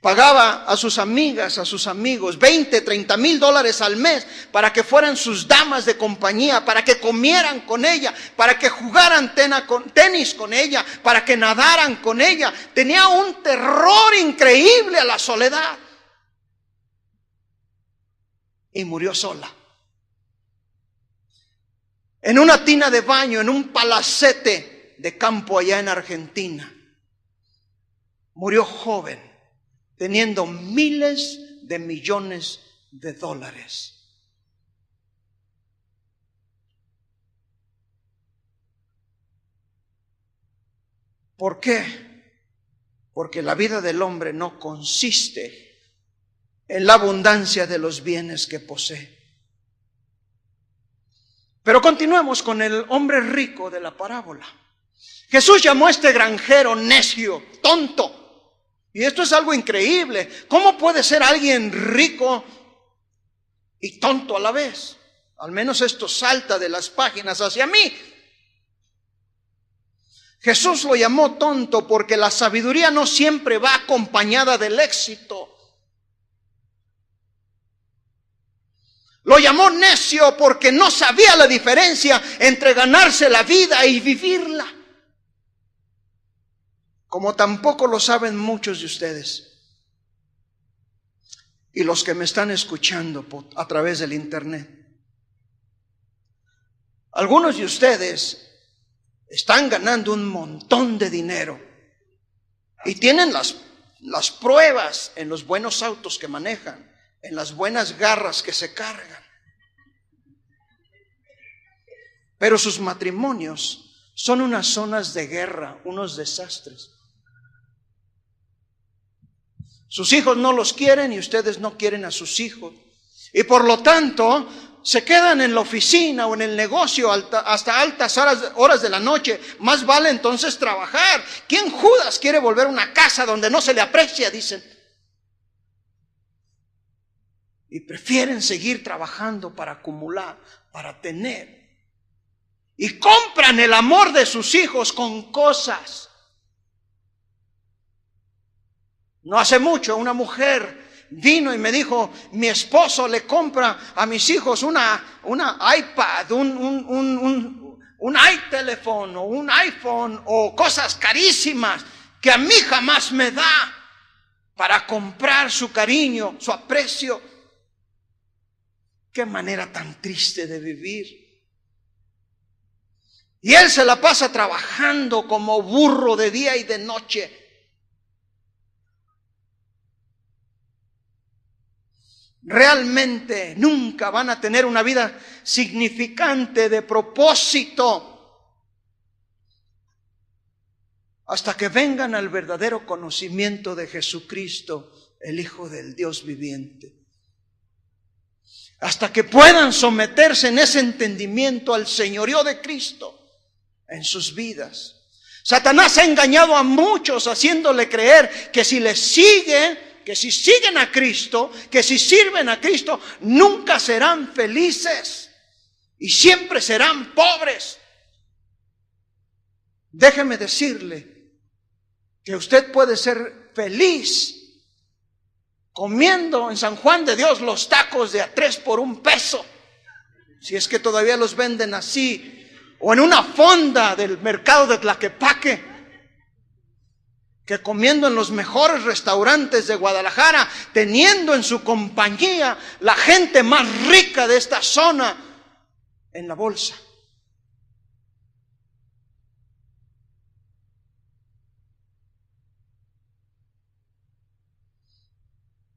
[SPEAKER 1] Pagaba a sus amigas, a sus amigos, $20, $30,000 al mes para que fueran sus damas de compañía, para que comieran con ella, para que jugaran tenis con ella, para que nadaran con ella. Tenía un terror increíble a la soledad. Y murió sola. En una tina de baño, en un palacete de campo allá en Argentina. Murió joven, teniendo miles de millones de dólares. ¿Por qué? Porque la vida del hombre no consiste en la abundancia de los bienes que posee. Pero continuemos con el hombre rico de la parábola. Jesús llamó a este granjero necio, tonto. Y esto es algo increíble. ¿Cómo puede ser alguien rico y tonto a la vez? Al menos esto salta de las páginas hacia mí. Jesús lo llamó tonto porque la sabiduría no siempre va acompañada del éxito. Lo llamó necio porque no sabía la diferencia entre ganarse la vida y vivirla. Como tampoco lo saben muchos de ustedes y los que me están escuchando a través del internet. Algunos de ustedes están ganando un montón de dinero y tienen las pruebas en los buenos autos que manejan, en las buenas garras que se cargan. Pero sus matrimonios son unas zonas de guerra, unos desastres. Sus hijos no los quieren y ustedes no quieren a sus hijos. Y por lo tanto, se quedan en la oficina o en el negocio hasta altas horas de la noche. Más vale entonces trabajar. ¿Quién Judas quiere volver a una casa donde no se le aprecia? Dicen. Y prefieren seguir trabajando para acumular, para tener. Y compran el amor de sus hijos con cosas. No hace mucho una mujer vino y me dijo, mi esposo le compra a mis hijos una iPad, un iTelephone o un iPhone o cosas carísimas que a mí jamás me da para comprar su cariño, su aprecio. Qué manera tan triste de vivir. Y él se la pasa trabajando como burro de día y de noche. Realmente nunca van a tener una vida significante de propósito hasta que vengan al verdadero conocimiento de Jesucristo, el Hijo del Dios viviente. Hasta que puedan someterse en ese entendimiento al señorío de Cristo en sus vidas. Satanás ha engañado a muchos haciéndole creer que si le siguen, que si siguen a Cristo, que si sirven a Cristo, nunca serán felices y siempre serán pobres. Déjeme decirle que usted puede ser feliz comiendo en San Juan de Dios los tacos de a 3 por $1, si es que todavía los venden así, o en una fonda del mercado de Tlaquepaque, que comiendo en los mejores restaurantes de Guadalajara, teniendo en su compañía la gente más rica de esta zona en la bolsa.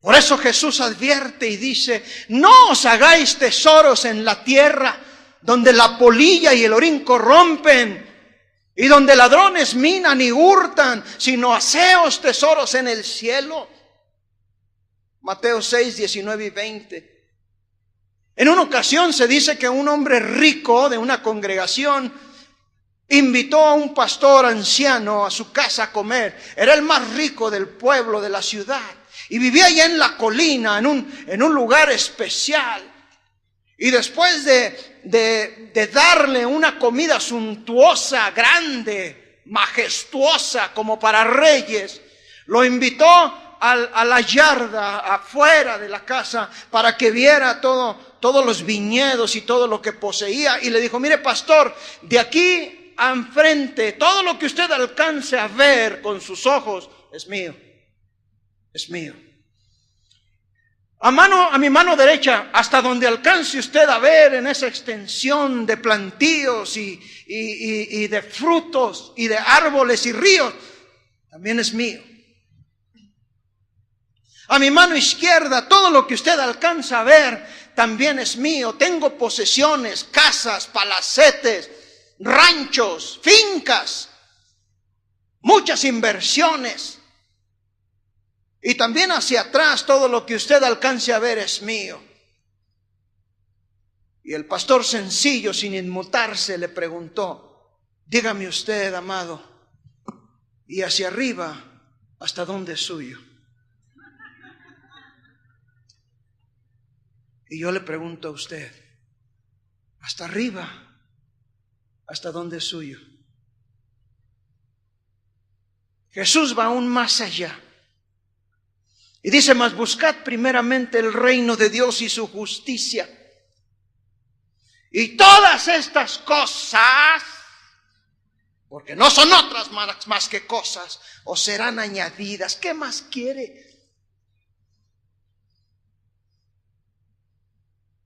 [SPEAKER 1] Por eso Jesús advierte y dice, no os hagáis tesoros en la tierra, donde la polilla y el orín corrompen, y donde ladrones minan y hurtan, sino haceos tesoros en el cielo. Mateo 6, 19 y 20. En una ocasión se dice que un hombre rico de una congregación invitó a un pastor anciano a su casa a comer. Era el más rico del pueblo, de la ciudad. Y vivía allá en la colina, en un lugar especial. Y después de darle una comida suntuosa, grande, majestuosa, como para reyes, lo invitó a la yarda, afuera de la casa, para que viera todos los viñedos y todo lo que poseía. Y le dijo, mire pastor, de aquí a enfrente, todo lo que usted alcance a ver con sus ojos, es mío. Es mío. A mi mano derecha, hasta donde alcance usted a ver en esa extensión de plantíos y de frutos y de árboles y ríos, también es mío. A mi mano izquierda, todo lo que usted alcanza a ver, también es mío. Tengo posesiones, casas, palacetes, ranchos, fincas, muchas inversiones. Y también hacia atrás todo lo que usted alcance a ver es mío. Y el pastor sencillo, sin inmutarse, le preguntó, dígame usted, amado, y hacia arriba, ¿hasta dónde es suyo? Y yo le pregunto a usted, hasta arriba, ¿hasta dónde es suyo? Jesús va aún más allá. Y dice, mas buscad primeramente el reino de Dios y su justicia. Y todas estas cosas, porque no son otras más que cosas, os serán añadidas. ¿Qué más quiere?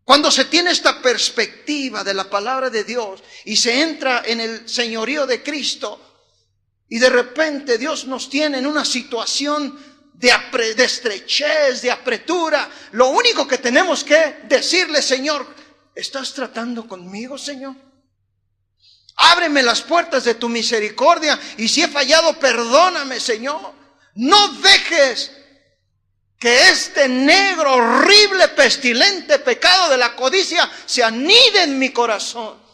[SPEAKER 1] Cuando se tiene esta perspectiva de la palabra de Dios y se entra en el señorío de Cristo, y de repente Dios nos tiene en una situación de estrechez, de apretura, lo único que tenemos que decirle, Señor, ¿estás tratando conmigo, Señor? Ábreme las puertas de tu misericordia, y si he fallado, perdóname, Señor. No dejes que este negro, horrible, pestilente pecado de la codicia se anide en mi corazón.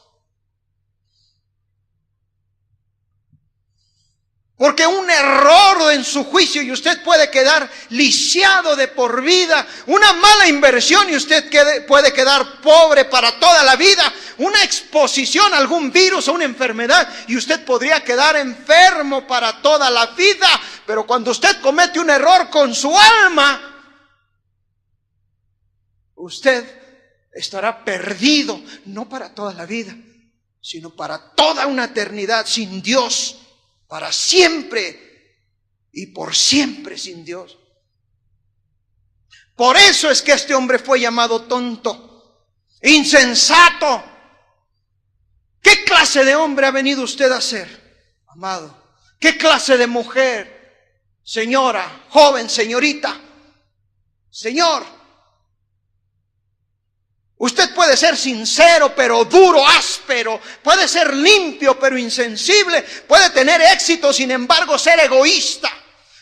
[SPEAKER 1] Porque un error en su juicio y usted puede quedar lisiado de por vida. Una mala inversión y usted puede quedar pobre para toda la vida. Una exposición a algún virus o una enfermedad y usted podría quedar enfermo para toda la vida. Pero cuando usted comete un error con su alma, usted estará perdido, no para toda la vida, sino para toda una eternidad sin Dios. Para siempre y por siempre sin Dios. Por eso es que este hombre fue llamado tonto, insensato. ¿Qué clase de hombre ha venido usted a ser, amado? ¿Qué clase de mujer, señora, joven, señorita, señor? Usted puede ser sincero, pero duro, áspero. Puede ser limpio, pero insensible. Puede tener éxito, sin embargo, ser egoísta.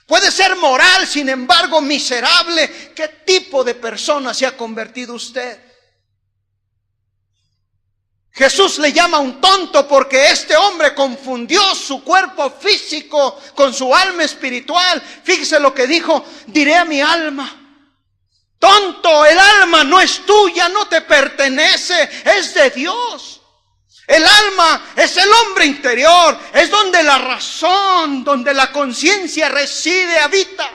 [SPEAKER 1] Puede ser moral, sin embargo, miserable. ¿Qué tipo de persona se ha convertido usted? Jesús le llama un tonto porque este hombre confundió su cuerpo físico con su alma espiritual. Fíjese lo que dijo: diré a mi alma: tonto, el alma no es tuya, no te pertenece, es de Dios. El alma es el hombre interior, es donde la razón, donde la conciencia reside, habita.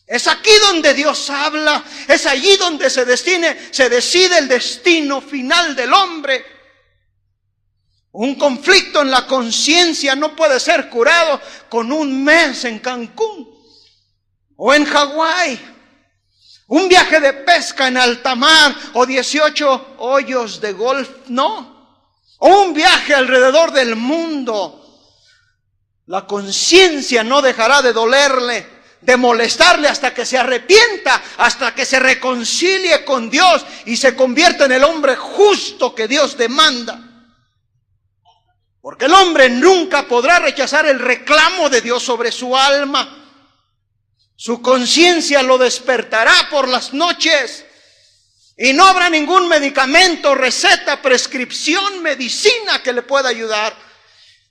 [SPEAKER 1] Es aquí donde Dios habla, es allí donde se decide el destino final del hombre. Un conflicto en la conciencia no puede ser curado con un mes en Cancún o en Hawái. Un viaje de pesca en alta mar o 18 hoyos de golf, no. O un viaje alrededor del mundo. La conciencia no dejará de dolerle, de molestarle hasta que se arrepienta, hasta que se reconcilie con Dios y se convierta en el hombre justo que Dios demanda. Porque el hombre nunca podrá rechazar el reclamo de Dios sobre su alma. Su conciencia lo despertará por las noches y no habrá ningún medicamento, receta, prescripción, medicina que le pueda ayudar.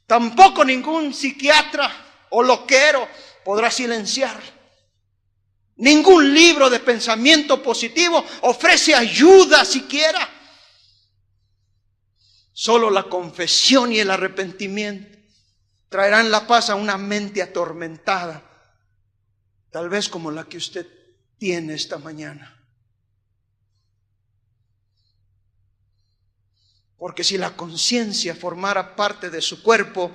[SPEAKER 1] Tampoco ningún psiquiatra o loquero podrá silenciar. Ningún libro de pensamiento positivo ofrece ayuda siquiera. Solo la confesión y el arrepentimiento traerán la paz a una mente atormentada, tal vez como la que usted tiene esta mañana. Porque si la conciencia formara parte de su cuerpo,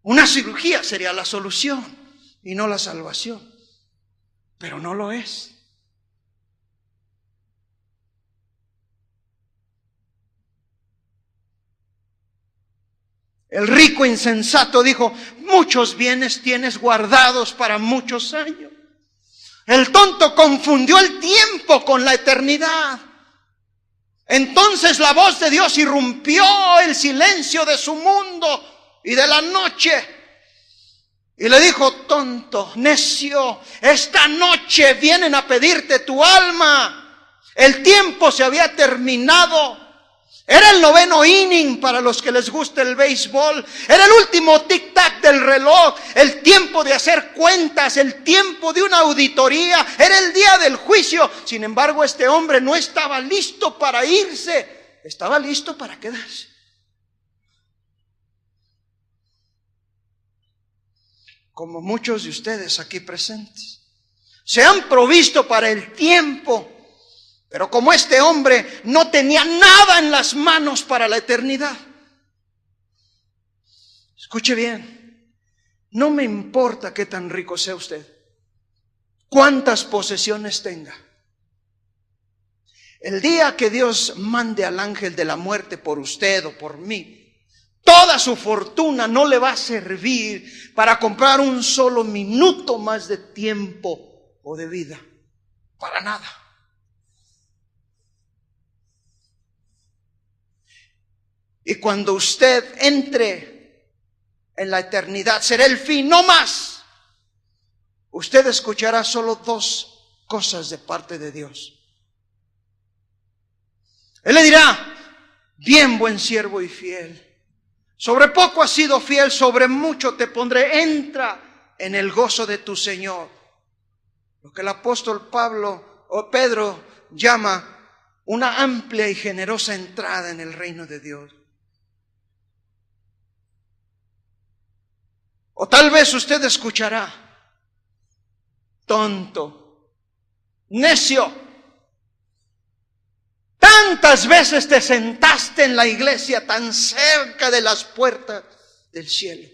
[SPEAKER 1] una cirugía sería la solución y no la salvación. Pero no lo es. El rico insensato dijo: muchos bienes tienes guardados para muchos años. El tonto confundió el tiempo con la eternidad. Entonces la voz de Dios irrumpió el silencio de su mundo y de la noche. Y le dijo: tonto, necio, esta noche vienen a pedirte tu alma. El tiempo se había terminado. Era el 9º inning para los que les gusta el béisbol. Era el último tic-tac del reloj. El tiempo de hacer cuentas, el tiempo de una auditoría. Era el día del juicio. Sin embargo, este hombre no estaba listo para irse. Estaba listo para quedarse. Como muchos de ustedes aquí presentes, se han provisto para el tiempo. Pero como este hombre no tenía nada en las manos para la eternidad. Escuche bien, no me importa qué tan rico sea usted, cuántas posesiones tenga. El día que Dios mande al ángel de la muerte por usted o por mí, toda su fortuna no le va a servir para comprar un solo minuto más de tiempo o de vida. Para nada. Y cuando usted entre en la eternidad, será el fin, no más. Usted escuchará solo dos cosas de parte de Dios. Él le dirá: bien, buen siervo y fiel. Sobre poco has sido fiel, sobre mucho te pondré. Entra en el gozo de tu Señor. Lo que el apóstol Pedro llama una amplia y generosa entrada en el reino de Dios. O tal vez usted escuchará: tonto, necio, tantas veces te sentaste en la iglesia tan cerca de las puertas del cielo.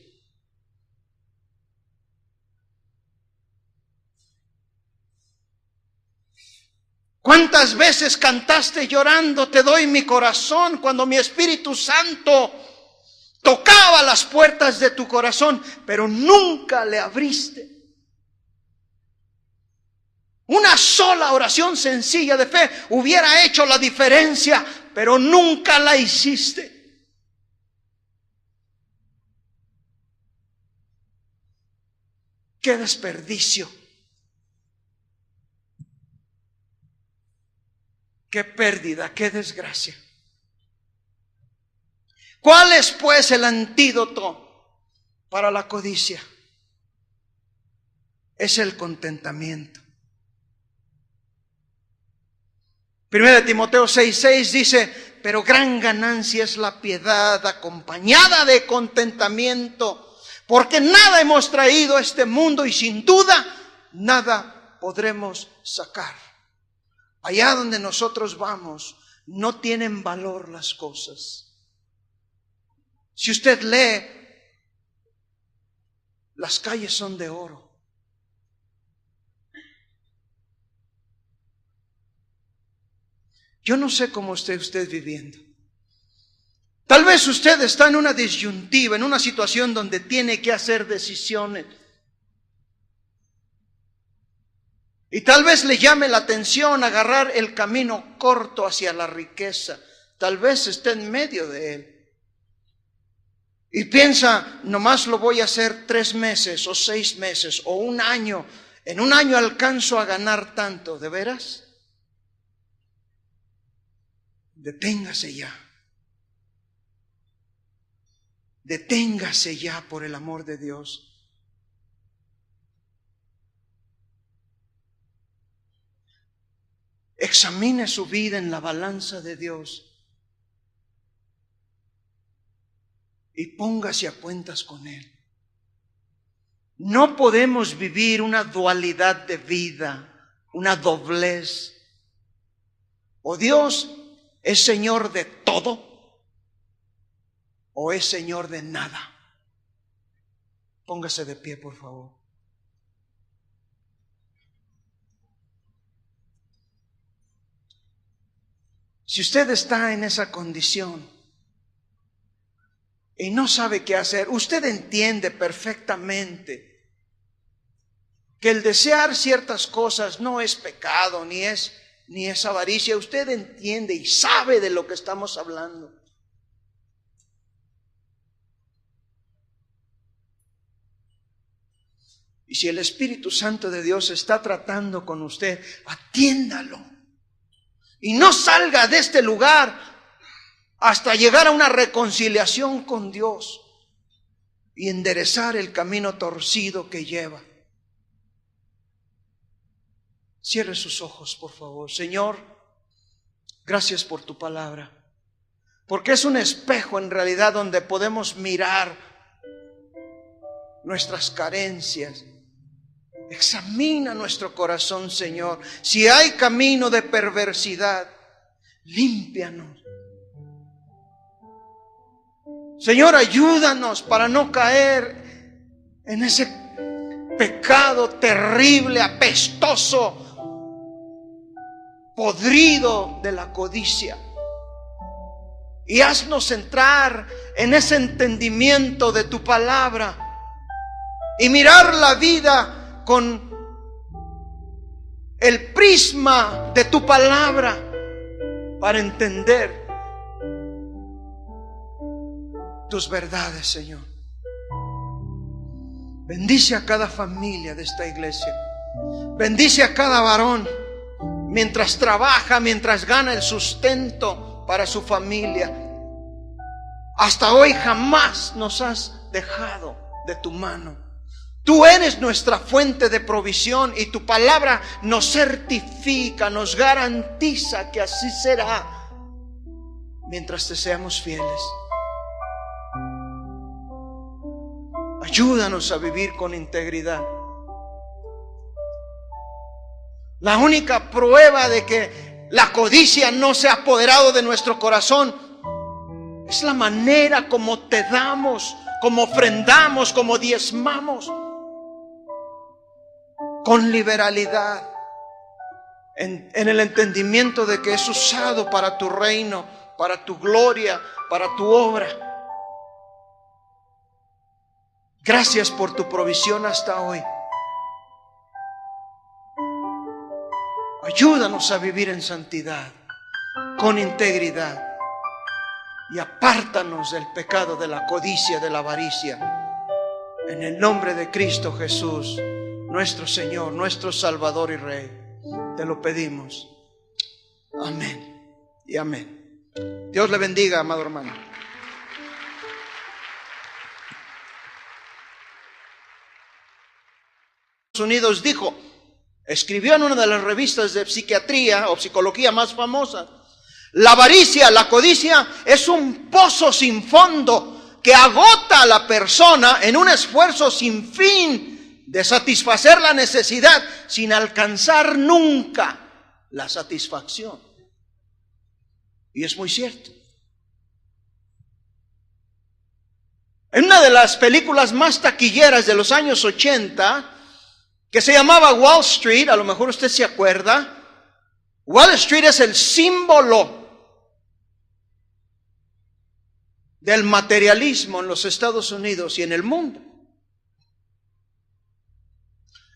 [SPEAKER 1] ¿Cuántas veces cantaste llorando: te doy mi corazón, cuando mi Espíritu Santo tocaba las puertas de tu corazón, pero nunca le abriste? Una sola oración sencilla de fe hubiera hecho la diferencia, pero nunca la hiciste. ¡Qué desperdicio! ¡Qué pérdida! ¡Qué desgracia! ¿Cuál es pues el antídoto para la codicia? Es el contentamiento. 1 Timoteo 6:6 dice: pero gran ganancia es la piedad acompañada de contentamiento, porque nada hemos traído a este mundo y sin duda nada podremos sacar. Allá donde nosotros vamos no tienen valor las cosas. Si usted lee, las calles son de oro. Yo no sé cómo esté usted viviendo. Tal vez usted está en una disyuntiva, en una situación donde tiene que hacer decisiones. Y tal vez le llame la atención agarrar el camino corto hacia la riqueza. Tal vez esté en medio de él. Y piensa: nomás lo voy a hacer 3 meses o 6 meses o 1 año. En 1 año alcanzo a ganar tanto. ¿De veras? Deténgase ya. Deténgase ya, por el amor de Dios. Examine su vida en la balanza de Dios y póngase a cuentas con Él. No podemos vivir una dualidad de vida, una doblez. O Dios es Señor de todo, o es Señor de nada. Póngase de pie, por favor. Si usted está en esa condición y no sabe qué hacer, usted entiende perfectamente que el desear ciertas cosas no es pecado, ni es avaricia. Usted entiende y sabe de lo que estamos hablando. Y si el Espíritu Santo de Dios está tratando con usted, atiéndalo. Y no salga de este lugar hasta llegar a una reconciliación con Dios y enderezar el camino torcido que lleva. Cierre sus ojos, por favor. Señor, gracias por tu palabra, porque es un espejo en realidad donde podemos mirar nuestras carencias. Examina nuestro corazón, Señor. Si hay camino de perversidad, límpianos. Señor, ayúdanos para no caer en ese pecado terrible, apestoso, podrido de la codicia. Y haznos entrar en ese entendimiento de tu palabra y mirar la vida con el prisma de tu palabra para entender tus verdades, Señor. Bendice a cada familia de esta iglesia. Bendice a cada varón mientras trabaja, mientras gana el sustento para su familia. Hasta hoy jamás nos has dejado de tu mano. Tú eres nuestra fuente de provisión y tu palabra nos certifica, nos garantiza que así será mientras te seamos fieles. Ayúdanos a vivir con integridad. La única prueba de que la codicia no se ha apoderado de nuestro corazón es la manera como te damos, como ofrendamos, como diezmamos. Con liberalidad, en el entendimiento de que es usado para tu reino, para tu gloria, para tu obra. Gracias por tu provisión hasta hoy. Ayúdanos a vivir en santidad, con integridad, y apártanos del pecado de la codicia, de la avaricia. En el nombre de Cristo Jesús, nuestro Señor, nuestro Salvador y Rey, te lo pedimos. Amén y amén. Dios le bendiga, amado hermano. Estados Unidos escribió en una de las revistas de psiquiatría o psicología más famosas: la avaricia, la codicia es un pozo sin fondo que agota a la persona en un esfuerzo sin fin de satisfacer la necesidad sin alcanzar nunca la satisfacción. Y es muy cierto. En una de las películas más taquilleras de los años 80, que se llamaba Wall Street, a lo mejor usted se acuerda, Wall Street es el símbolo del materialismo en los Estados Unidos y en el mundo.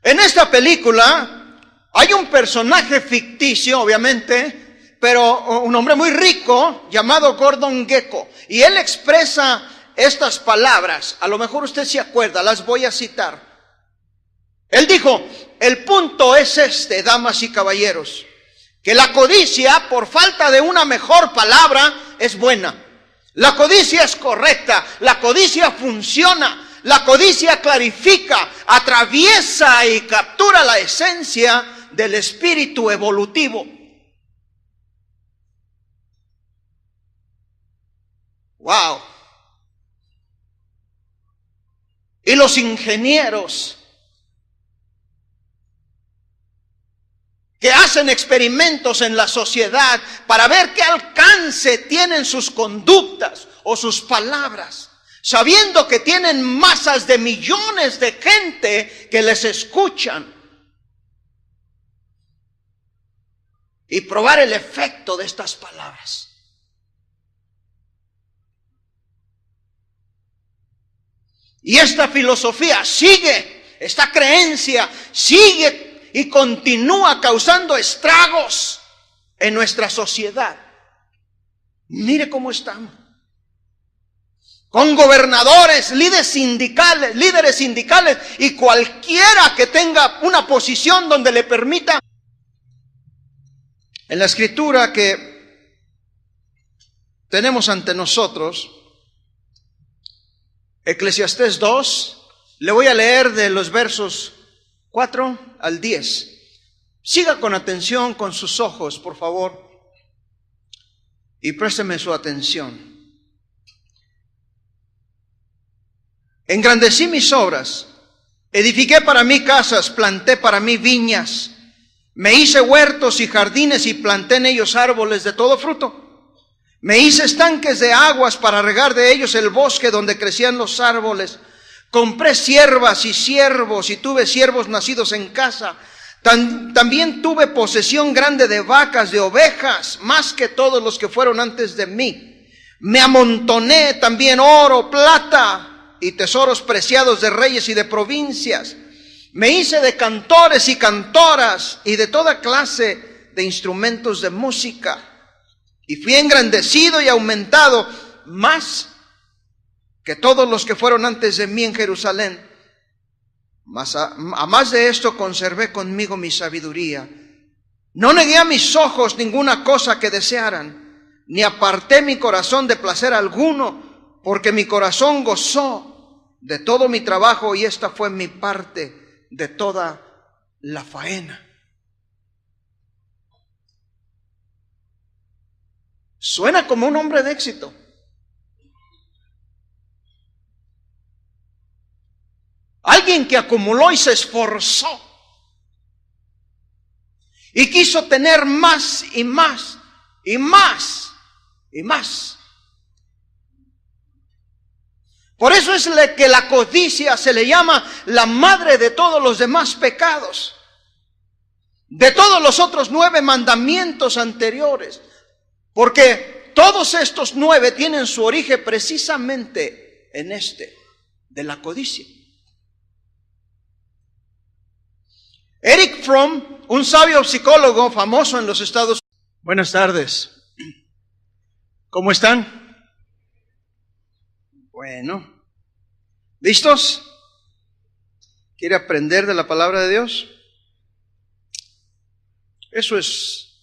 [SPEAKER 1] En esta película hay un personaje ficticio, obviamente, pero un hombre muy rico llamado Gordon Gekko. Y él expresa estas palabras, a lo mejor usted se acuerda, las voy a citar. Él dijo: el punto es este, damas y caballeros, que la codicia, por falta de una mejor palabra, es buena. La codicia es correcta, la codicia funciona. La codicia clarifica, atraviesa y captura la esencia del espíritu evolutivo. ¡Wow! Y los ingenieros que hacen experimentos en la sociedad para ver qué alcance tienen sus conductas o sus palabras, sabiendo que tienen masas de millones de gente que les escuchan, y probar el efecto de estas palabras. Y esta filosofía sigue, esta creencia sigue y continúa causando estragos en nuestra sociedad. Mire cómo estamos. Con gobernadores, líderes sindicales y cualquiera que tenga una posición donde le permita. En la escritura que tenemos ante nosotros, Eclesiastés 2, le voy a leer de los versos 4 al 10. Siga con atención con sus ojos, por favor, y présteme su atención. Engrandecí mis obras, edifiqué para mí casas, planté para mí viñas, me hice huertos y jardines y planté en ellos árboles de todo fruto. Me hice estanques de aguas para regar de ellos el bosque donde crecían los árboles. Compré siervas y siervos y tuve siervos nacidos en casa. También tuve posesión grande de vacas, de ovejas, más que todos los que fueron antes de mí. Me amontoné también oro, plata y tesoros preciados de reyes y de provincias. Me hice de cantores y cantoras y de toda clase de instrumentos de música. Y fui engrandecido y aumentado más que todos los que fueron antes de mí en Jerusalén. Mas a más de esto conservé conmigo mi sabiduría. No negué a mis ojos ninguna cosa que desearan, ni aparté mi corazón de placer alguno, porque mi corazón gozó de todo mi trabajo y esta fue mi parte de toda la faena. Suena como un hombre de éxito. Alguien que acumuló y se esforzó y quiso tener más y más y más y más. Por eso es que la codicia se le llama la madre de todos los demás pecados, de todos los otros 9 mandamientos anteriores, porque todos estos 9 tienen su origen precisamente en de la codicia. Eric Fromm, un sabio psicólogo famoso en los Estados Unidos. Buenas tardes. ¿Cómo están? Bueno. ¿Listos? ¿Quiere aprender de la palabra de Dios? Eso es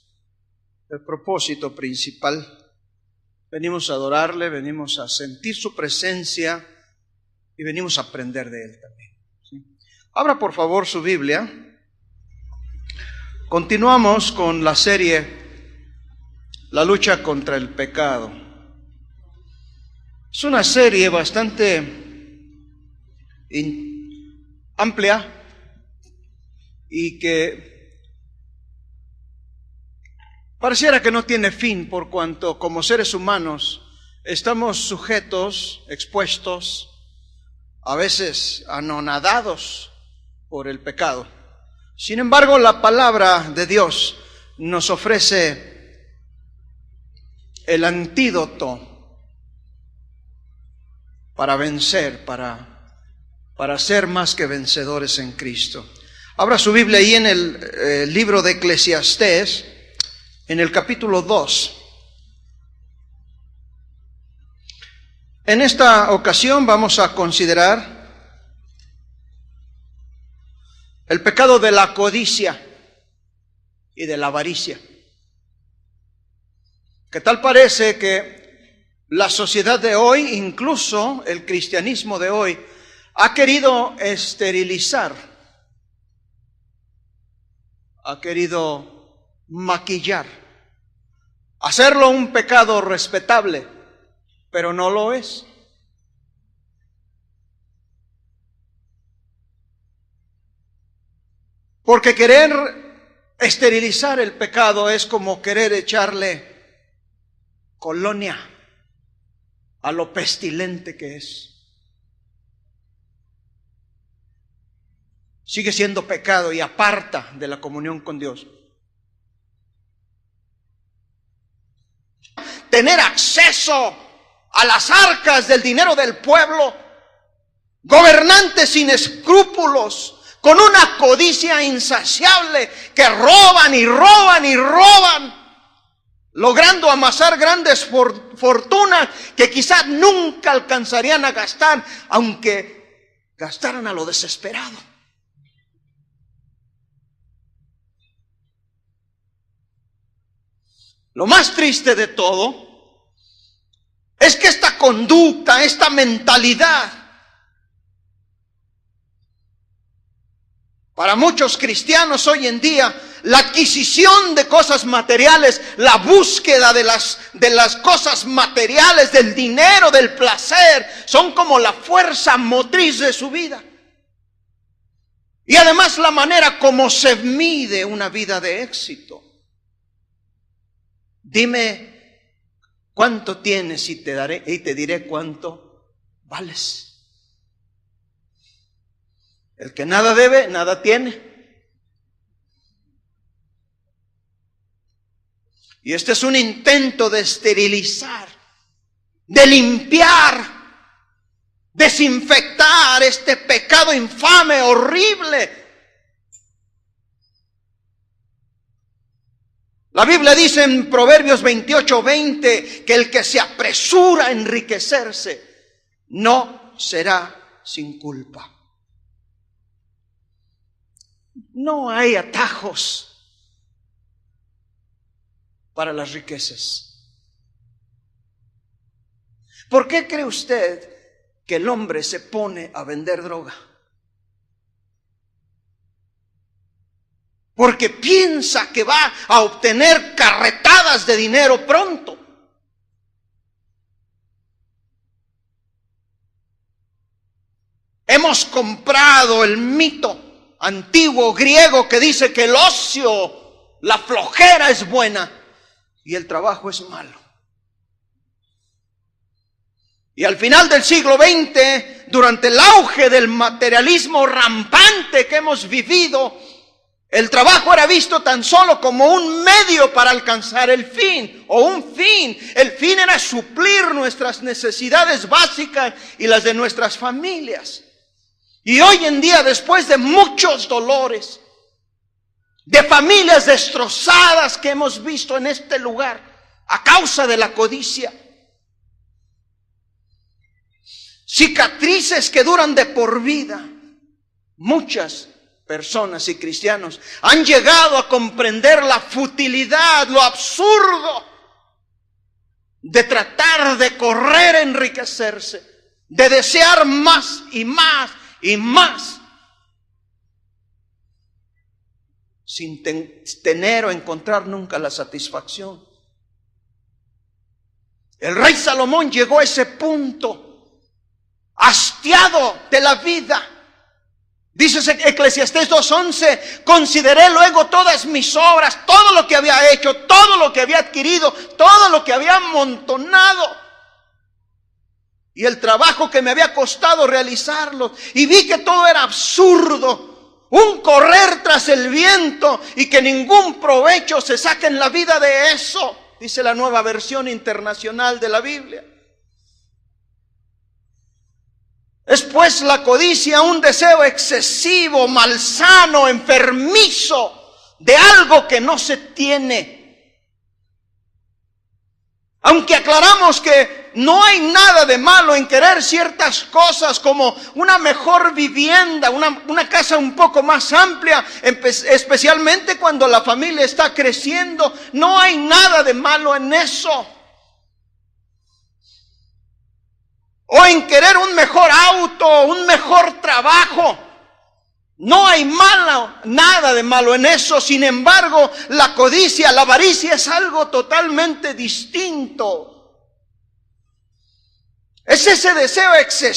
[SPEAKER 1] el propósito principal. Venimos a adorarle, venimos a sentir su presencia y venimos a aprender de Él también. ¿Sí? Abra por favor su Biblia. Continuamos con la serie La lucha contra el pecado. Es una serie bastante amplia y que pareciera que no tiene fin, por cuanto como seres humanos estamos sujetos, expuestos, a veces anonadados por el pecado. Sin embargo, la palabra de Dios nos ofrece el antídoto para vencer, para ser más que vencedores en Cristo. Abra su Biblia ahí en el libro de Eclesiastés, en el capítulo 2. En esta ocasión vamos a considerar el pecado de la codicia y de la avaricia. ¿Qué tal parece que la sociedad de hoy, incluso el cristianismo de hoy, ha querido esterilizar, ha querido maquillar, hacerlo un pecado respetable, pero no lo es? Porque querer esterilizar el pecado es como querer echarle colonia a lo pestilente que es. Sigue siendo pecado y aparta de la comunión con Dios. Tener acceso a las arcas del dinero del pueblo, gobernantes sin escrúpulos, con una codicia insaciable, que roban y roban y roban, logrando amasar grandes fortunas que quizás nunca alcanzarían a gastar, aunque gastaran a lo desesperado. Lo más triste de todo es que esta conducta, esta mentalidad, para muchos cristianos hoy en día, la adquisición de cosas materiales, la búsqueda de las cosas materiales, del dinero, del placer, son como la fuerza motriz de su vida. Y además la manera como se mide una vida de éxito. Dime cuánto tienes y te diré cuánto vales. El que nada debe, nada tiene. Y este es un intento de esterilizar, de limpiar, desinfectar este pecado infame, horrible. La Biblia dice en Proverbios 28:20 que el que se apresura a enriquecerse no será sin culpa. No hay atajos para las riquezas. ¿Por qué cree usted que el hombre se pone a vender droga? Porque piensa que va a obtener carretadas de dinero pronto. Hemos comprado el mito antiguo griego que dice que el ocio, la flojera es buena y el trabajo es malo. Y al final del siglo XX, durante el auge del materialismo rampante que hemos vivido, el trabajo era visto tan solo como un medio para alcanzar el fin, o un fin. El fin era suplir nuestras necesidades básicas y las de nuestras familias. Y hoy en día, después de muchos dolores, de familias destrozadas que hemos visto en este lugar a causa de la codicia, cicatrices que duran de por vida, muchas personas y cristianos han llegado a comprender la futilidad, lo absurdo de tratar de correr a enriquecerse, de desear más y más y más, sin tener o encontrar nunca la satisfacción. El rey Salomón llegó a ese punto, hastiado de la vida. Dice Eclesiastés 2:11, consideré luego todas mis obras, todo lo que había hecho, todo lo que había adquirido, todo lo que había amontonado, y el trabajo que me había costado realizarlo, y vi que todo era absurdo, un correr tras el viento, y que ningún provecho se saca en la vida de eso, dice la Nueva Versión Internacional de la Biblia. Es pues la codicia un deseo excesivo, malsano, enfermizo de algo que no se tiene. Aunque aclaramos que no hay nada de malo en querer ciertas cosas como una mejor vivienda, una casa un poco más amplia, especialmente cuando la familia está creciendo, no hay nada de malo en eso. O en querer un mejor auto, un mejor trabajo. No hay nada de malo en eso. Sin embargo, la codicia, la avaricia es algo totalmente distinto. Es ese deseo excesivo